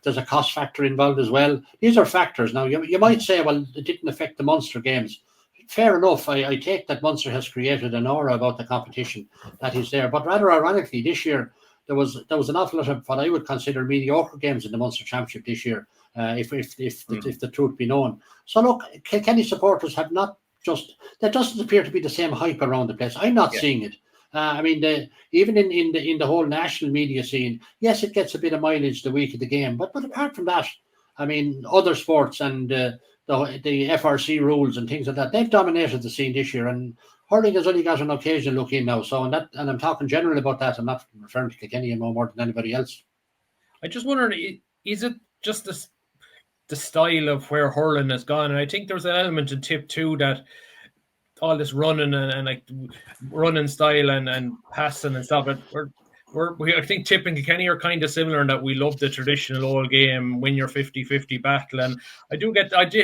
Speaker 2: There's a cost factor involved as well. These are factors. Now, you might say, well, it didn't affect the Munster games. Fair enough. I take that Munster has created an aura about the competition that is there. But rather ironically, this year, there was an awful lot of what I would consider mediocre games in the Munster Championship this year, if the truth be known. So, look, Kilkenny supporters have not just... There doesn't appear to be the same hype around the place. I'm not seeing it. Even in the whole national media scene, yes, it gets a bit of mileage the week of the game, but apart from that, other sports and the FRC rules and things like that, they've dominated the scene this year, and hurling has only got an occasional look in now. So, and I'm talking generally about that. I'm not referring to Kilkenny more than anybody else.
Speaker 1: I just wondered, is it just the style of where hurling has gone? And I think there's an element in Tipp too that all this running and running style and passing and stuff. I think Tipp and Kilkenny are kind of similar in that we love the traditional old game, win your 50-50 battle. And I do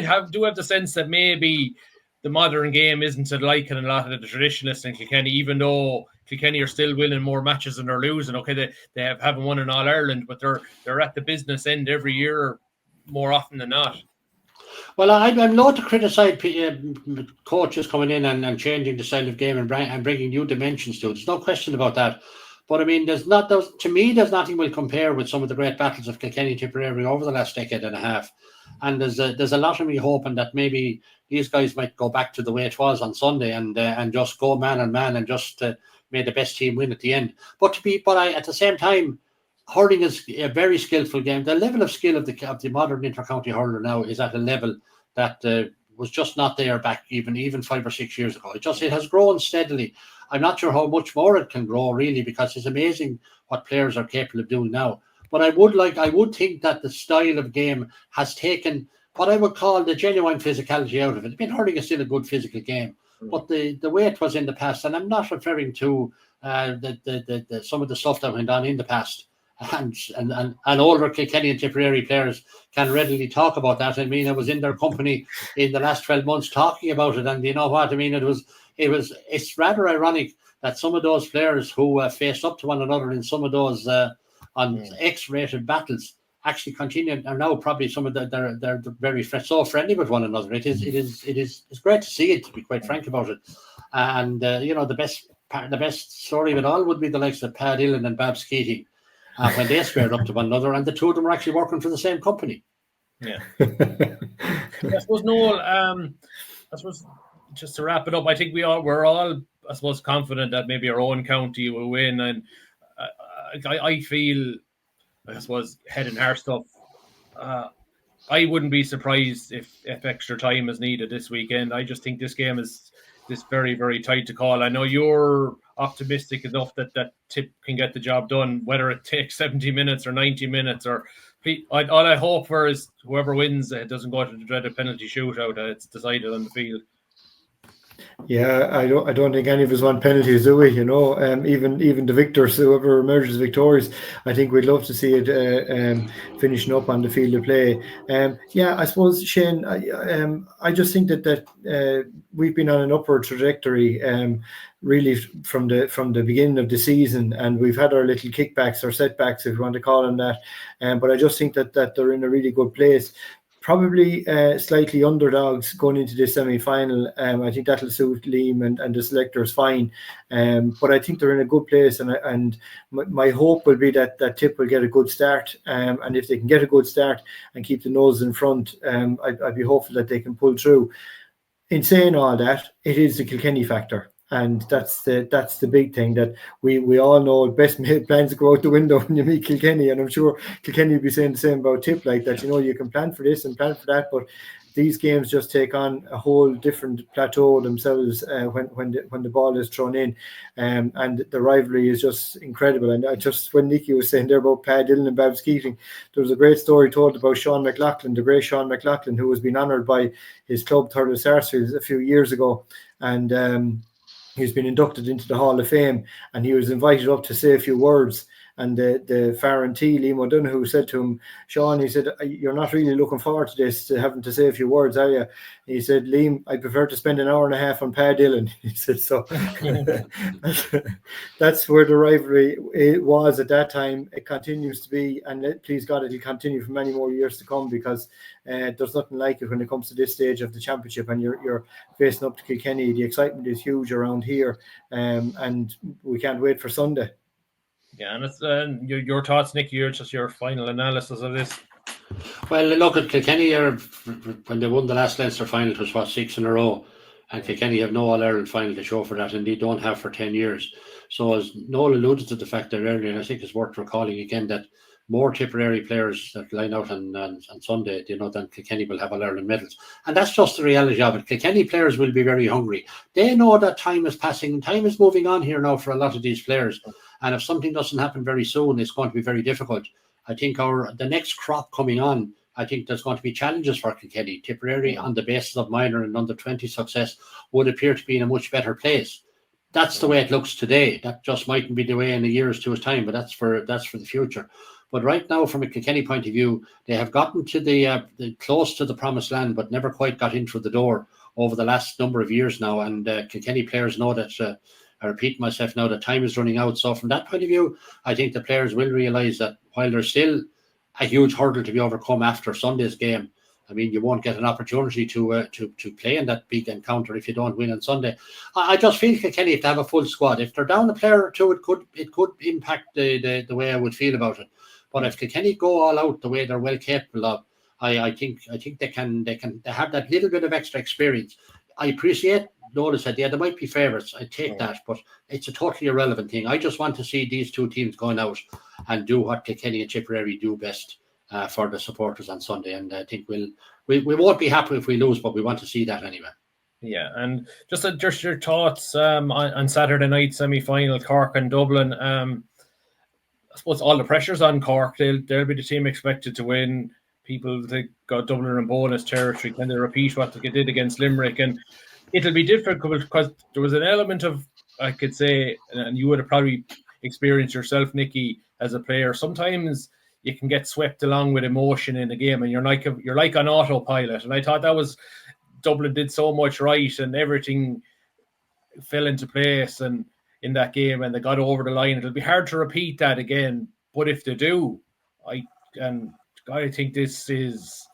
Speaker 1: have the sense that maybe the modern game isn't to liking a lot of the traditionalists in Kilkenny, even though Kilkenny are still winning more matches than they're losing. Okay, they haven't won an All-Ireland, but they're at the business end every year more often than not.
Speaker 2: Well, I'm loath to criticise coaches coming in and changing the style of game and bringing new dimensions to it. There's no question about that. But I mean, there's nothing will compare with some of the great battles of Kilkenny Tipperary over the last decade and a half. And there's a lot of me hoping that maybe these guys might go back to the way it was on Sunday and just go man on man and just make the best team win at the end. But at the same time, hurling is a very skillful game. The level of skill of the modern inter-county hurler now is at a level that was just not there back even 5 or 6 years ago. It has grown steadily. I'm not sure how much more it can grow really, because it's amazing what players are capable of doing now. But I would think that the style of game has taken what I would call the genuine physicality out of it. I mean, hurling is still a good physical game, but the way it was in the past, and I'm not referring to the some of the stuff that went on in the past. And older Kilkenny and Tipperary players can readily talk about that. I mean, I was in their company in the last 12 months talking about it, and you know what I mean. It's rather ironic that some of those players who faced up to one another in some of those on X-rated battles actually continue are now probably some of they're very so friendly with one another. It's great to see it, to be quite frank about it. And the best story of it all would be the likes of Pat Dillon and Babs Keating. When they squared up to one another, and the two of them were actually working for the same company.
Speaker 1: Yeah. I suppose, Noel, I suppose just to wrap it up, I think we're all, I suppose, confident that maybe our own county will win, and I feel, I suppose, head and heart stuff. I wouldn't be surprised if extra time is needed this weekend. I just think this game is very, very tight to call. I know you're optimistic enough that Tipp can get the job done, whether it takes 70 minutes or 90 minutes. Or all I hope for is whoever wins, it doesn't go to the dreaded penalty shootout. It's decided on the field.
Speaker 3: Yeah, I don't think any of us want penalties, do we? Even the victors, whoever emerges victorious, I think we'd love to see it finishing up on the field of play. I suppose, Shane, I just think that we've been on an upward trajectory, really from the beginning of the season, and we've had our little kickbacks or setbacks, if you want to call them that. But I just think that they're in a really good place. Probably slightly underdogs going into the semi-final. I think that'll suit Liam and the selectors fine. But I think they're in a good place, and my hope will be that Tipp will get a good start. And if they can get a good start and keep the nose in front, I'd be hopeful that they can pull through. In saying all that, it is the Kilkenny factor. And that's the big thing that we all know. Best made plans go out the window when you meet Kilkenny, and I'm sure Kilkenny will be saying the same about Tipp, like that. You can plan for this and plan for that, but these games just take on a whole different plateau themselves when the ball is thrown in, and the rivalry is just incredible. And when Nicky was saying there about Pat Dillon and Babs Keating, there was a great story told about Sean McLaughlin, the great Sean McLaughlin, who was being honoured by his club Thurles Sarsfields a few years ago, and he's been inducted into the Hall of Fame, and he was invited up to say a few words. And the Farrantee, Liam O'Donoghue, said to him, Sean, he said, you're not really looking forward to this, to having to say a few words, are you? He said, Liam, I prefer to spend an hour and a half on Pat Dillon. He said, so that's where the rivalry was at that time. It continues to be, and please God, it'll continue for many more years to come, because there's nothing like it when it comes to this stage of the championship, and you're facing up to Kilkenny. The excitement is huge around here, and we can't wait for Sunday.
Speaker 1: Yeah, and it's your thoughts, Nick. Your final analysis of this.
Speaker 2: Well, look at Kilkenny. When they won the last Leinster final, it was 6 in a row, and Kilkenny have no All-Ireland final to show for that, and they don't have for 10 years. So, as Noel alluded to the fact there earlier, and I think it's worth recalling again that more Tipperary players that line out on Sunday, than Kilkenny will have All-Ireland medals. And that's just the reality of it. Kilkenny players will be very hungry. They know that time is passing, time is moving on here now for a lot of these players. And if something doesn't happen very soon, it's going to be very difficult. I think the next crop coming on, I think there's going to be challenges for Kilkenny. Tipperary, on the basis of minor and under 20 success, would appear to be in a much better place. That's the way it looks today. That just mightn't be the way in a year or two's time, but that's for the future. But right now, from a Kilkenny point of view, they have gotten to the close to the promised land, but never quite got in through the door over the last number of years now. And Kilkenny players know that. I repeat myself now, that time is running out. So from that point of view, I think the players will realise that while there's still a huge hurdle to be overcome after Sunday's game, I mean, you won't get an opportunity to play in that big encounter if you don't win on Sunday. I just feel Kilkenny, if they have a full squad, if they're down a player or two, it could impact the way I would feel about it. But if Kilkenny go all out the way they're well capable of, I think they have that little bit of extra experience. I appreciate Nola said, yeah, there might be favourites. I take that, but it's a totally irrelevant thing. I just want to see these two teams going out and do what Kilkenny and Tipperary do best for the supporters on Sunday. And I think we won't be happy if we lose, but we want to see that anyway.
Speaker 1: Yeah, and just your thoughts on Saturday night semi-final, Cork and Dublin. I suppose all the pressure's on Cork. They'll be the team expected to win. People that got Dublin in bonus territory, can they repeat what they did against Limerick? And it'll be difficult because there was an element of, I could say, and you would have probably experienced yourself, Nicky, as a player. Sometimes you can get swept along with emotion in a game, and you're like on autopilot. And I thought that was Dublin did so much right, and everything fell into place and in that game, and they got over the line. It'll be hard to repeat that again, but if they do, I think this is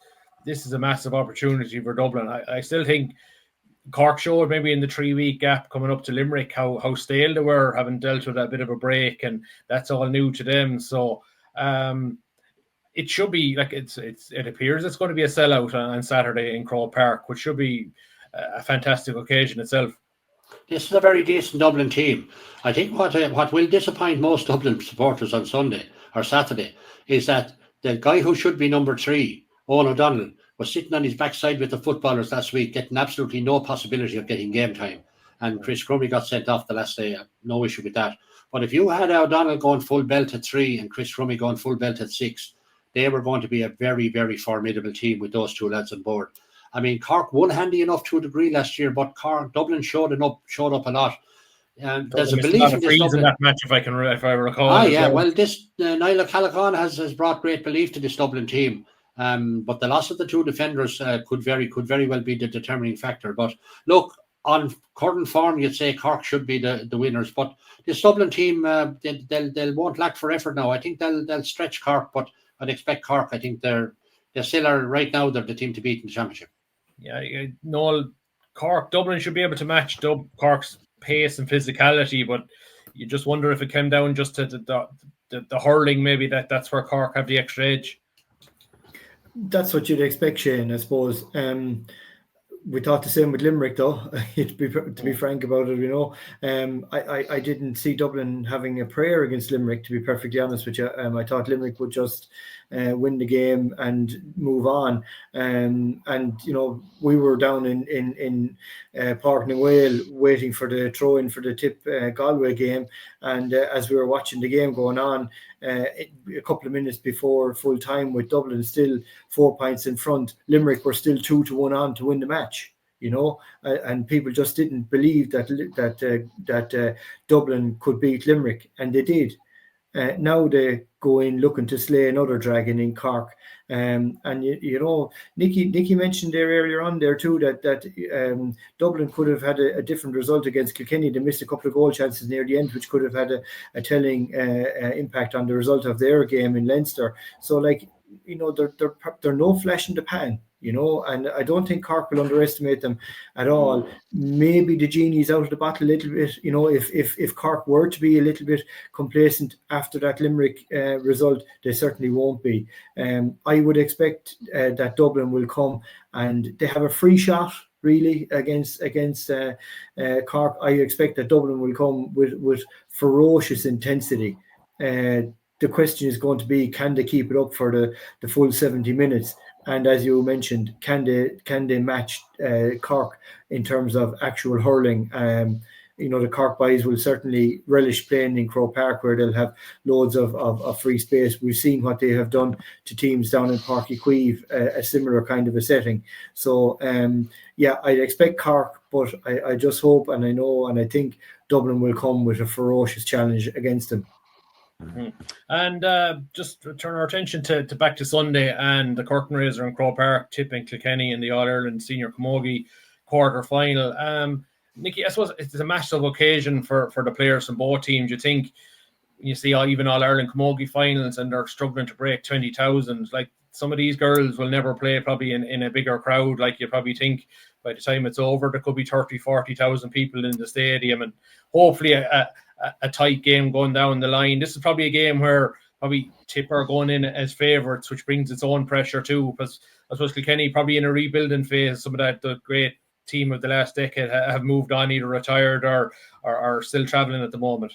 Speaker 1: a massive opportunity for Dublin. I still think Cork showed maybe in the 3-week gap coming up to Limerick how stale they were, having dealt with a bit of a break, and that's all new to them. So it should be like it appears it's going to be a sellout on Saturday in Croke Park, which should be a fantastic occasion itself.
Speaker 2: This is a very decent Dublin team. I think what will disappoint most Dublin supporters on Sunday or Saturday is that the guy who should be number 3, Owen O'Donnell, was sitting on his backside with the footballers last week, getting absolutely no possibility of getting game time. And Chris Crummy got sent off the last day. No issue with that. But if you had O'Donnell going full belt at 3 and Chris Crummy going full belt at 6, they were going to be a very, very formidable team with those two lads on board. I mean, Cork won handy enough to a degree last year, but Dublin showed up a lot. There's a belief in this Dublin.
Speaker 1: In that match, if I recall.
Speaker 2: Well, this Niall Callaghan has brought great belief to this Dublin team. But the loss of the two defenders could very well be the determining factor. But look, on current form, you'd say Cork should be the winners. But this Dublin team, they won't lack for effort now. I think they'll stretch Cork, but I'd expect Cork. I think they're still are right now. They're the team to beat in the championship.
Speaker 1: Yeah, Noel, Dublin should be able to match Cork's pace and physicality, but you just wonder if it came down just to the hurling, maybe that's where Cork have the extra edge.
Speaker 3: That's what you'd expect, Shane, I suppose. We thought the same with Limerick, though. To be frank about it, I didn't see Dublin having a prayer against Limerick, to be perfectly honest with you. I thought Limerick would just win the game and move on. And we were down in Páirc na Gael waiting for the throw-in for the Tipp Galway game. And as we were watching the game going on, a couple of minutes before full time, with Dublin still 4 points in front, Limerick were still 2-1 on to win the match. And people just didn't believe that Dublin could beat Limerick, and they did. Now they go in looking to slay another dragon in Cork. And Nicky mentioned there earlier on there too that Dublin could have had a different result against Kilkenny. They missed a couple of goal chances near the end, which could have had a telling impact on the result of their game in Leinster. So, they're no flash in the pan. And I don't think Cork will underestimate them at all. Maybe the genie's out of the bottle a little bit. If Cork were to be a little bit complacent after that Limerick result, they certainly won't be. I would expect that Dublin will come and they have a free shot really against Cork. I expect that Dublin will come with ferocious intensity. The question is going to be, can they keep it up for the full 70 minutes? And as you mentioned, can they match Cork in terms of actual hurling? The Cork boys will certainly relish playing in Croke Park, where they'll have loads of free space. We've seen what they have done to teams down in Páirc Uí Chaoimh, a similar kind of a setting. So, I'd expect Cork, but I just hope and I know and I think Dublin will come with a ferocious challenge against them.
Speaker 1: Mm-hmm. And just to turn our attention to back to Sunday and the curtain raiser in Croke Park, Tipp and Kilkenny in the All-Ireland Senior Camogie quarter-final. Nicky, I suppose it's a massive occasion for the players from both teams. You think, you see even All-Ireland Camogie finals and they're struggling to break 20,000. Like, some of these girls will never play probably in a bigger crowd. Like you probably think by the time it's over, there could be 30,000-40,000 people in the stadium, and hopefully a tight game going down the line. This is probably a game where probably Tipp are going in as favourites, which brings its own pressure too, because I suppose Kilkenny probably in a rebuilding phase. Some of the great team of the last decade have moved on, either retired or are still travelling at the moment.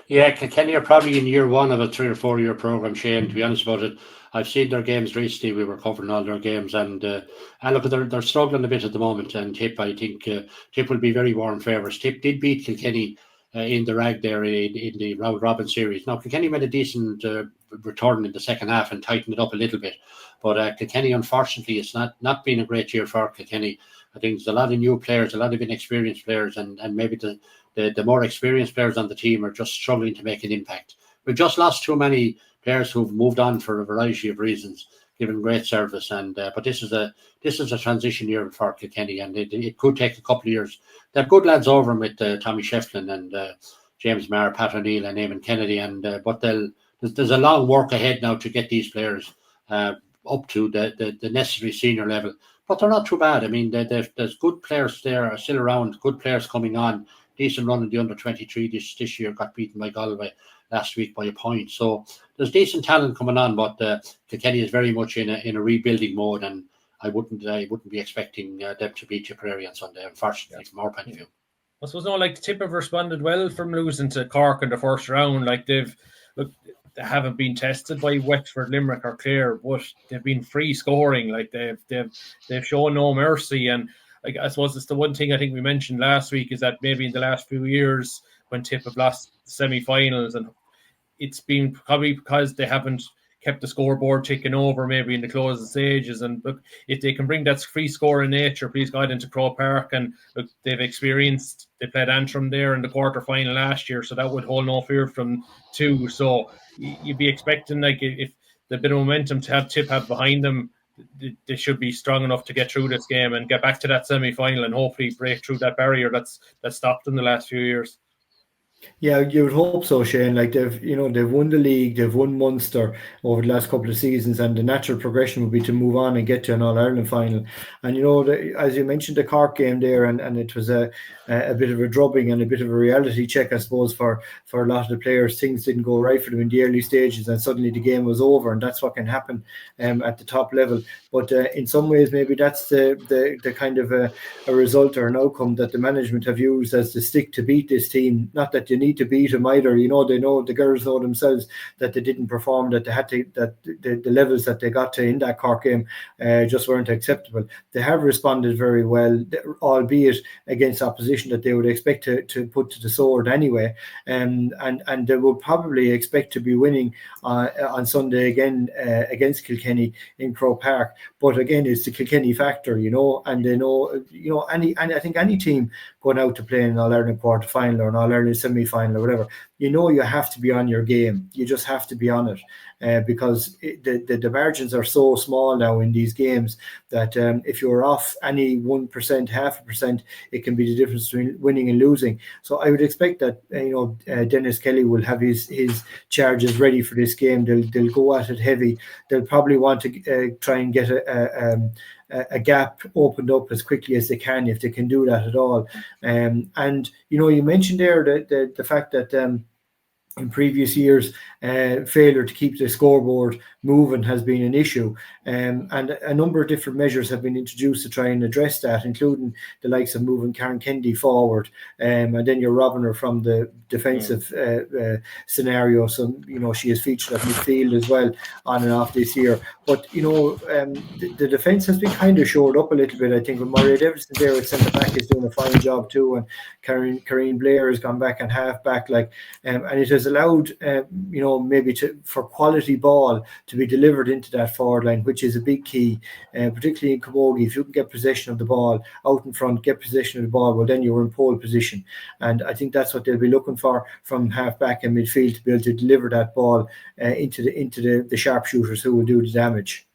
Speaker 2: Yeah, Kilkenny are probably in year one of a 3 or 4 year program, Shane, to be honest about it. I've seen their games recently. We were covering all their games, and look, they're struggling a bit at the moment. And Tipp, I think Tipp will be very warm favourites. Tipp did beat Kilkenny in the rag there in the round robin series. Now, Kilkenny made a decent return in the second half and tightened it up a little bit. But Kilkenny, unfortunately, it's not been a great year for Kilkenny. I think there's a lot of new players, a lot of inexperienced players, and maybe the more experienced players on the team are just struggling to make an impact. We've just lost too many players who've moved on for a variety of reasons, given great service. And but this is a transition year for Kilkenny, and it could take a couple of years. They have good lads over them with Tommy Shefflin and James Maher, Pat O'Neill, and Eamon Kennedy. And but there's a long work ahead now to get these players up to the necessary senior level. But they're not too bad. I mean, there's good players there are still around. Good players coming on. Decent run in the under-23 this year, got beaten by Galway last week by a point. So there's decent talent coming on, but Kilkenny is very much in a rebuilding mode, and I wouldn't be expecting them to beat Tipperary on Sunday, unfortunately, from our point of view.
Speaker 1: I suppose the Tipp have responded well from losing to Cork in the first round. Like they haven't been tested by Wexford, Limerick, or Clare, but they've been free scoring. Like they've shown no mercy. And I suppose it's the one thing I think we mentioned last week is that maybe in the last few years when Tipp have lost semi-finals, and it's been probably because they haven't kept the scoreboard ticking over maybe in the closing stages. And look, if they can bring that free scoring nature, please God, into Croke Park, and look, they played Antrim there in the quarter-final last year, so that would hold no fear from too. So you'd be expecting, like, if the bit of momentum to have Tipp have behind them, they should be strong enough to get through this game and get back to that semi-final and hopefully break through that barrier that's stopped them the last few years.
Speaker 3: Yeah, you would hope so, Shane. Like they've won the league, they've won Munster over the last couple of seasons, and the natural progression would be to move on and get to an All-Ireland final. And as you mentioned, the Cork game there, and it was a bit of a drubbing and a bit of a reality check, I suppose, for a lot of the players. Things didn't go right for them in the early stages, and suddenly the game was over, and that's what can happen at the top level. But in some ways, maybe that's the kind of a result or an outcome that the management have used as the stick to beat this team. Not that you need to beat them either. They know, the girls know themselves that they didn't perform, that they had to, that the levels that they got to in that Cork game just weren't acceptable. They have responded very well, albeit against opposition that they would expect to put to the sword anyway. And they will probably expect to be winning on Sunday again against Kilkenny in Croke Park. But again, it's the Kilkenny factor, and they know, I think any team going out to play in an All-Ireland quarter-final or an All-Ireland semi-final or whatever, you have to be on your game. You just have to be on it because the margins are so small now in these games that if you're off any 1%, 0.5%, it can be the difference between winning and losing. So I would expect that Dennis Kelly will have his charges ready for this game. They'll go at it heavy. They'll probably want to try and get a gap opened up as quickly as they can, if they can do that at all. And you mentioned there the fact that in previous years, failure to keep the scoreboard moving has been an issue. And a number of different measures have been introduced to try and address that, including the likes of moving Karen Kennedy forward. And then you're robbing her from the defensive scenario. So, she has featured at midfield as well on and off this year. But, the defence has been kind of shored up a little bit. I think when Maria Davidson there at centre-back is doing a fine job too. And Karine Blair has gone back and half-back. And it has allowed, maybe for quality ball to be delivered into that forward line, which is a big key, particularly in Camogie. If you can get possession of the ball out in front, get possession of the ball, well, then you're in pole position. And I think that's what they'll be looking for from half-back and midfield, to be able to deliver that ball into the sharpshooters who will do the damage.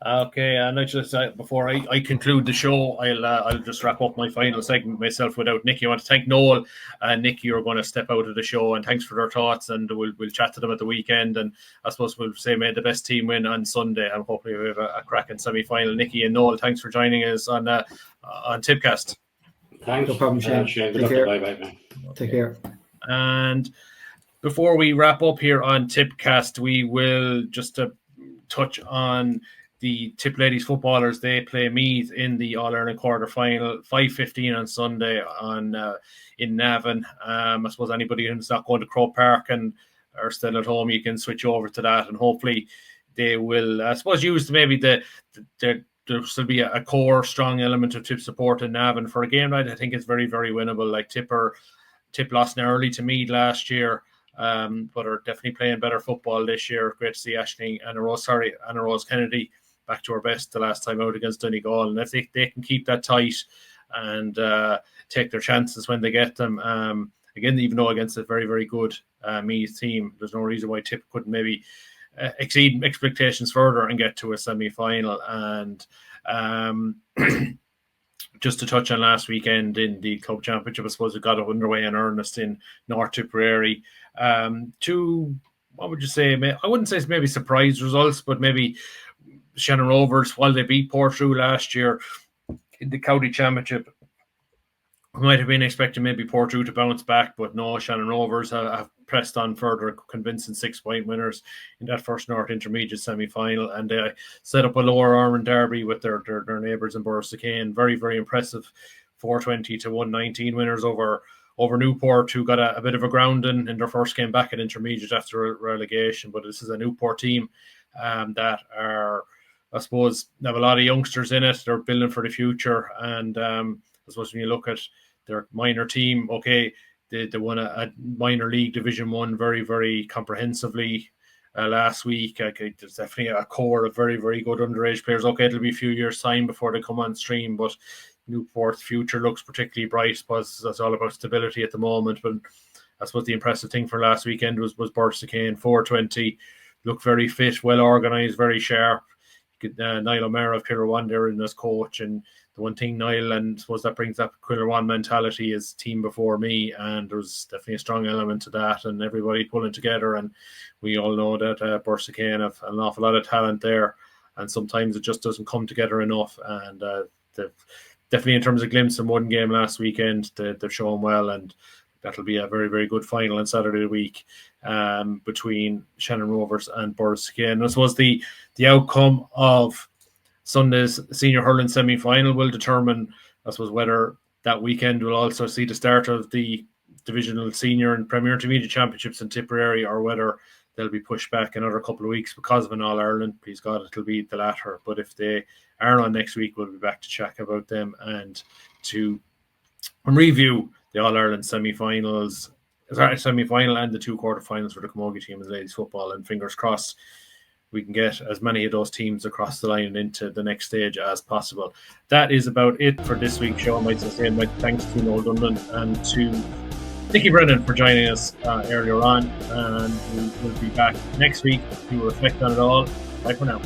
Speaker 1: Okay, and I just before I conclude the show, I'll just wrap up my final segment myself without Nicky. I want to thank Noel and Nicky. You're going to step out of the show, and thanks for their thoughts. And we'll chat to them at the weekend. And I suppose we'll say may the best team win on Sunday, and hopefully we have a cracking semi-final. Nicky and Noel, thanks for joining us on Tipcast.
Speaker 2: Thanks.
Speaker 3: No problem, Shane. Take care.
Speaker 2: Bye.
Speaker 3: Take care.
Speaker 1: And before we wrap up here on Tipcast, we will just touch on the Tipp ladies footballers. They play Meath in the All-Ireland quarter-final, 5:15 on Sunday in Navan. I suppose anybody who's not going to Croke Park and are still at home, you can switch over to that, and hopefully they will, I suppose, use maybe there will be a core, strong element of Tipp support in Navan for a game night. I think it's very, very winnable. Like Tipp lost early to Meath last year, but are definitely playing better football this year. Great to see Anna Rose Kennedy back to her best the last time out against Donegal. And if they can keep that tight and take their chances when they get them, again, even though against a very, very good Meath team, there's no reason why Tipp couldn't maybe exceed expectations further and get to a semi-final. And just to touch on last weekend in the club championship, I suppose it got underway in earnest in North Tipperary. Two, what would you say? I wouldn't say it's maybe surprise results, but maybe Shannon Rovers, while they beat Portrue last year in the county championship, we might have been expecting maybe Portrue to bounce back, but no, Shannon Rovers have pressed on further, convincing 6-point winners in that first North Intermediate semi-final, and they set up a Lower Ormond derby with their neighbours in Borrisakane. Very, very impressive 420 to 119 winners over Newport, who got a bit of a grounding in their first game back at Intermediate after relegation. But this is a Newport team that are, I suppose, have a lot of youngsters in it. They're building for the future, and I suppose when you look at their minor team, okay, they won a minor league Division 1 very, very comprehensively last week. Okay, there's definitely a core of very, very good underage players. Okay, it'll be a few years' time before they come on stream, but Newport's future looks particularly bright. I suppose that's all about stability at the moment. But I suppose the impressive thing for last weekend was Borrisakane, 420, looked very fit, well organised, very sharp. Niall O'Meara of Killerwan there in as coach, and the one thing, Niall, and I suppose that brings up Killerwan mentality, is team before me, and there's definitely a strong element to that, and everybody pulling together. And we all know that Borrisakane have an awful lot of talent there, and sometimes it just doesn't come together enough. And definitely in terms of glimpse in one game last weekend, they've shown well, and that'll be a very, very good final on Saturday week between Shannon Rovers and Borrisakane. I suppose the outcome of Sunday's senior hurling semi-final will determine, I suppose, whether that weekend will also see the start of the divisional senior and Premier Intermediate Championships in Tipperary, or whether they'll be pushed back another couple of weeks because of an All-Ireland. Please God, it'll be the latter. But if they are on next week, we'll be back to chat about them and to review the All-Ireland semi-final and the two quarterfinals for the Camogie team in ladies football. And fingers crossed we can get as many of those teams across the line into the next stage as possible. That is about it for this week's show. I might say my thanks to Noel Dunlan and to Nicky Brennan for joining us earlier on. And we'll be back next week to reflect on it all. Bye for now.